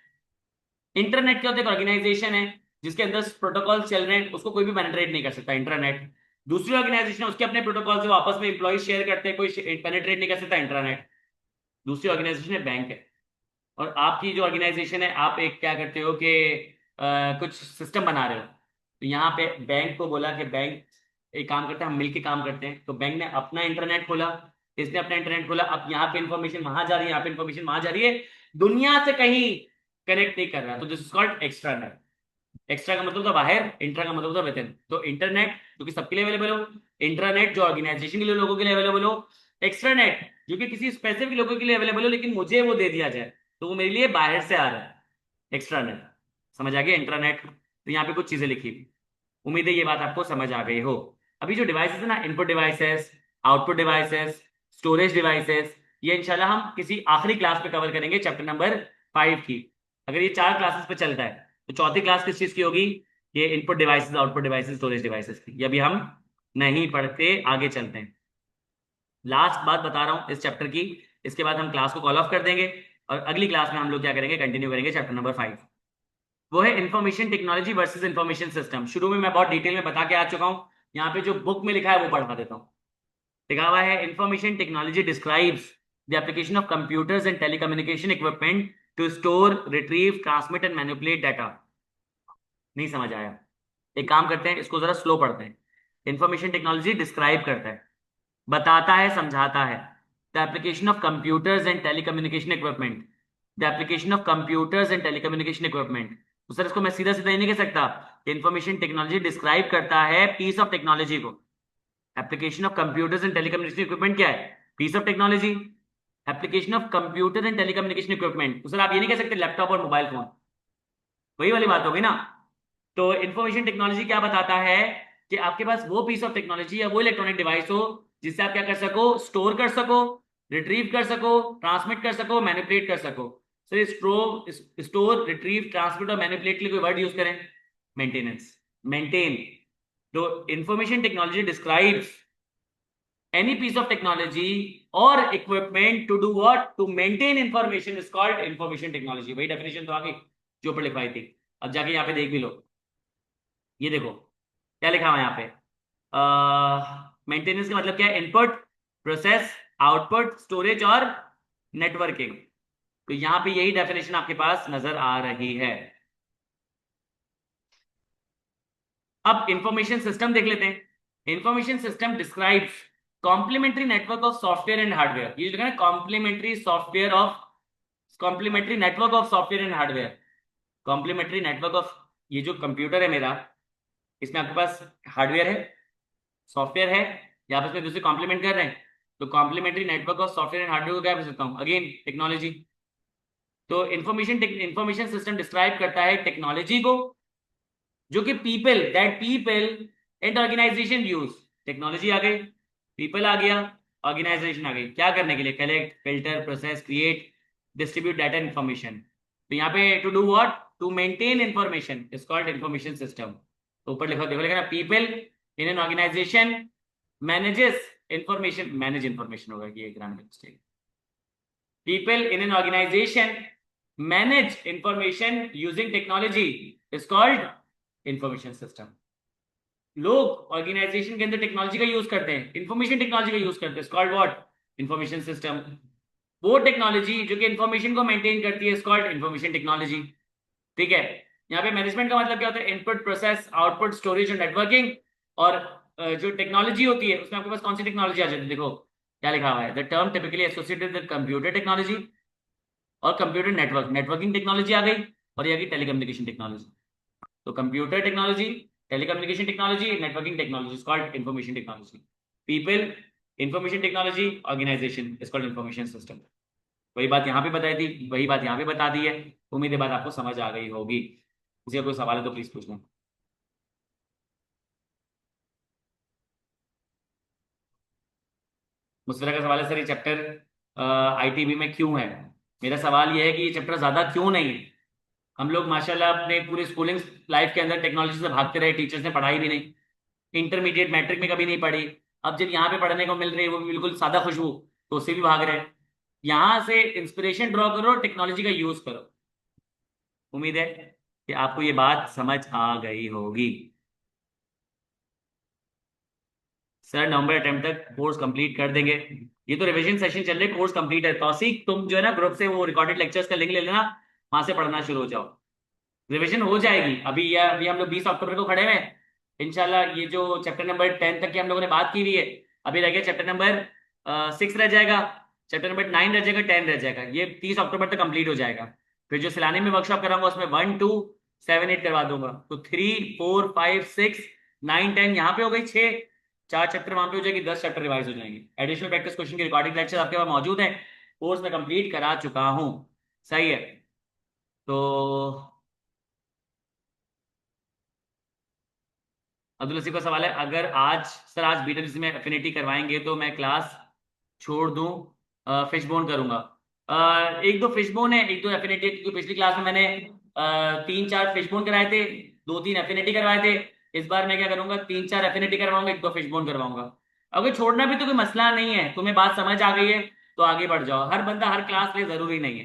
[SPEAKER 1] Internet क्या होता है, एक ऑर्गेनाइजेशन है जिसके अंदर प्रोटोकॉल चल रहे हैं, उसको कोई भी पेनिट्रेट नहीं कर सकता, इंटरनेट। दूसरी ऑर्गेनाइजेशन है, उसके अपने प्रोटोकॉल से आपस में एम्प्लॉय शेयर करते हैं, कोई पेनिट्रेट नहीं कर सकता, इंटरनेट। दूसरी ऑर्गेनाइजेशन है बैंक है, और आपकी जो ऑर्गेनाइजेशन है, आप एक क्या करते हो कि कुछ सिस्टम बना रहे हो, तो यहाँ पे बैंक को बोला कि बैंक एक काम करते हैं, हम मिलके काम करते हैं, तो बैंक ने अपना इंटरनेट खोला, इसने अपना इंटरनेट खोला, अब यहाँ पे इंफॉर्मेशन वहां जा रही है, यहाँ पे इंफॉर्मेशन वहां जा रही है, दुनिया से कहीं कनेक्ट नहीं कर रहा, तो this is called extranet. Extra का मतलब था बाहर, इंट्रा का मतलब था विद इन। तो इंटरनेट जो कि सबके लिए अवेलेबल हो, इंट्रानेट जो ऑर्गेनाइजेशन के लिए, लोगों के लिए अवेलेबल हो, एक्स्ट्रानेट जो कि किसी स्पेसिफिक लोगों के लिए अवेलेबल हो लेकिन मुझे वो दे दिया जाए, तो वो मेरे लिए बाहर से आ रहा है, एक्स्ट्रानेट। समझ आ गया इंट्रानेट। तो यहाँ पे कुछ चीजें लिखी, उम्मीद है ये बात आपको समझ आ गई हो। अभी जो डिवाइसेस है ना, input devices, output devices, storage devices, ये इंशाल्लाह हम किसी आखिरी क्लास में कवर करेंगे, चैप्टर नंबर 5 की। अगर ये 4 क्लासेस पे चलता है तो चौथी क्लास किस चीज की होगी, ये input devices, output devices, storage devices की। ये अभी हम नहीं पढ़ते, आगे चलते हैं। लास्ट बात बता रहा हूं इस चैप्टर की, इसके बाद हम क्लास को कॉल ऑफ कर देंगे, और अगली क्लास में हम लोग क्या करेंगे, कंटिन्यू करेंगे चैप्टर नंबर 5। वो है information technology versus information system. शुरू में मैं बहुत डिटेल में बता के आ चुका हूं, यहाँ पे जो बुक में लिखा है वो पढ़ा देता हूँ। लिखा हुआ है, information technology describes the application of computers and telecommunication equipment to store, retrieve, transmit and manipulate data. नहीं समझ आया, एक काम करते हैं, इसको जरा स्लो पढ़ते हैं। इंफॉर्मेशन टेक्नोलॉजी डिस्क्राइब करता है, बताता है, समझाता है, the application of computers and telecommunication equipment, the application of computers and telecommunication equipment. तो सर इसको मैं सीधा सीधा नहीं कह सकता कि इंफॉर्मेशन टेक्नोलॉजी डिस्क्राइब करता है पीस ऑफ टेक्नोलॉजी को। Application of computers and telecommunication equipment क्या है, piece of technology. Application of computer and telecommunication equipment, तो सर आप ये नहीं कह सकते लैपटॉप और मोबाइल फोन, वही वाली बात होगी ना। तो इंफॉर्मेशन टेक्नोलॉजी क्या बताता है कि आपके पास वो पीस ऑफ टेक्नोलॉजी या वो इलेक्ट्रॉनिक डिवाइस हो जिससे आप क्या कर सको, स्टोर कर सको, रिट्रीव कर सको, ट्रांसमिट कर सको, मैनिपुलेट कर सको। सर स्टोर, रिट्रीव, ट्रांसमिट और मैनिपुलेट के लिए कोई वर्ड यूज करें, मेंटेनेंस, मेंटेन। तो information technology describes any piece of technology or equipment to do what, to maintain information is called information technology। वही डेफिनेशन तो आगे जो ऊपर लिखवाई थी, अब जाके यहाँ पे देख भी लो। ये देखो क्या लिखा हुआ है यहाँ पे, मेंटेनेंस का मतलब क्या है, इनपुट, प्रोसेस, आउटपुट, स्टोरेज और नेटवर्किंग। तो यहाँ पे यही डेफिनेशन आपके पास नजर आ रही है। अब इंफॉर्मेशन सिस्टम देख लेते हैं। Information system describes complementary network of software and hardware. ये जो है complementary software of, complementary network of software and hardware, complementary network of, ये जो कंप्यूटर है मेरा, इसमें आपके पास हार्डवेयर है, सॉफ्टवेयर है, या आपस में दूसरे कॉम्प्लीमेंट कर रहे हैं, तो complementary network of software and hardware को क्या बोल सकता हूँ, अगेन टेक्नोलॉजी। तो इंफॉर्मेशन सिस्टम डिस्क्राइब करता है टेक्नोलॉजी को जो कि people and organisation use. Technology आ गई, पीपल आ गया, ऑर्गेनाइजेशन आ गई, क्या करने के लिए, collect, filter, process, create, distribute data information. तो यहाँ पे to do what, to maintain information is called information system. तो ऊपर लिखो, देखो लिखा ना, people in an organization manages information, manage information होगा, ये grammar mistake. People in an organization manage information using technology is called information system. लोग organization के अंदर टेक्नोलॉजी का यूज करते हैं, इंफॉर्मेशन टेक्नोलॉजी का यूज करते हैं, कॉल्ड व्हाट, इंफॉर्मेशन सिस्टम। वो टेक्नोलॉजी जो कि इंफॉर्मेशन को मेंटेन करती है, कॉल्ड इंफॉर्मेशन टेक्नोलॉजी। ठीक है। यहाँ पे मैनेजमेंट का मतलब क्या होता है, इनपुट, प्रोसेस, आउटपुट, स्टोरेज और नेटवर्किंग। और जो टेक्नोलॉजी होती है उसमें आपके पास कौन सी टेक्नोलॉजी आ जाती है, देखो क्या लिखा हुआ है, the term typically associated with computer technology और कंप्यूटर नेटवर्क, नेटवर्किंग टेक्नोलॉजी आ गई, और ये आ गई टेलीकम्युनिकेशन टेक्नोलॉजी। तो computer technology, telecommunication technology, networking technology is called information technology. People, information technology, organization is called information system. वही बात यहाँ पे बताई थी, वही बात यहाँ पे बता दी है। उम्मीद है बात आपको समझ आ गई होगी। किसी का कोई सवाल है तो प्लीज पूछ लें। मुस्फिरा का सवाल है, सर ये चैप्टर आईटीबी में क्यों है? मेरा सवाल ये है कि ये चैप्टर ज्यादा क्यों नहीं है? हम लोग माशाल्लाह अपने पूरे स्कूलिंग लाइफ के अंदर टेक्नोलॉजी से भागते रहे, टीचर्स ने पढ़ाई भी नहीं, इंटरमीडिएट मैट्रिक में कभी नहीं पढ़ी। अब जब यहाँ पे पढ़ने को मिल रही है, वो भी बिल्कुल सादा खुशबू, तो उससे भी भाग रहे हैं। यहाँ से इंस्पिरेशन ड्रॉ करो, टेक्नोलॉजी का यूज करो। उम्मीद है कि आपको ये बात समझ आ गई होगी। सर नवंबर अटेम्प्ट तक कोर्स कंप्लीट कर देंगे। ये तो रिवीजन सेशन चल रहे, कोर्स कंप्लीट है। तौसीक तुम जो है ना ग्रुप से वो रिकॉर्डेड लेक्चर्स का लिंक ले लेना, वहां से पढ़ना शुरू हो जाओ। रिवीजन हो जाएगी। अभी हम लोग 20 अक्टूबर को खड़े हुए हैं। इंशाल्लाह ये जो चैप्टर नंबर 10 तक की हम लोगों ने बात की हुई है, अभी रह गया चैप्टर नंबर 6 रह जाएगा, चैप्टर नंबर 9 रह जाएगा, 10 रह जाएगा। ये 30 अक्टूबर तक कंप्लीट हो जाएगा। फिर जो सिलानी में वर्कशॉप कराऊंगा उसमें 1, 2, 7, 8 करवा दूंगा। तो 3, 4, 5, 6, 9, 10 यहाँ पे हो गई 6, 4 चैप्टर वहां पे हो जाएगी, 10 चैप्टर रिवाइज हो जाएंगे। एडिशनल प्रैक्टिस क्वेश्चन की रिकॉर्डिंग लेक्चर आपके पास मौजूद है, कोर्स में कंप्लीट करा चुका हूँ। सही है। तो अब्दुल लतीफ का सवाल है, अगर आज सर आज बीडब्ल्यूसी में एफिनिटी करवाएंगे तो मैं क्लास छोड़ दूं, फिशबोन करूंगा? एक दो फिशबोन है, एक दो एफिनिटी, क्योंकि पिछली क्लास में मैंने 3, 4 फिशबोन कराए थे, 2, 3 एफिनिटी करवाए थे। इस बार मैं क्या करूंगा, 3, 4 एफिनिटी करवाऊंगा, एक दो फिशबोन करवाऊंगा। अगर छोड़ना भी तो कोई मसला नहीं है, तुम्हें बात समझ आ गई है तो आगे बढ़ जाओ। हर बंदा हर क्लास ले जरूरी नहीं है।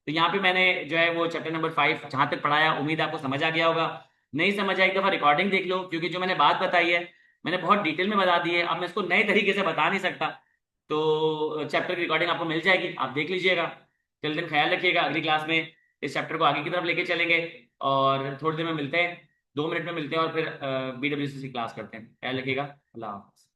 [SPEAKER 1] तो यहाँ पे मैंने जो है वो चैप्टर नंबर 5 जहां तक पढ़ाया, उम्मीद है आपको समझ आ गया होगा। नहीं समझ आया एक दफा रिकॉर्डिंग देख लो, क्योंकि जो मैंने बात बताई है मैंने बहुत डिटेल में बता दी है, अब मैं इसको नए तरीके से बता नहीं सकता। तो चैप्टर की रिकॉर्डिंग आपको मिल जाएगी, आप देख लीजिएगा। चल दिन ख्याल रखिएगा, अगली क्लास में इस चैप्टर को आगे की तरफ लेके चलेंगे। और थोड़ी देर में मिलते हैं, 2 मिनट में मिलते हैं, और फिर बीडब्ल्यूसी की क्लास करते हैं। ख्याल रखिएगा। अल्लाह हाफ़िज़।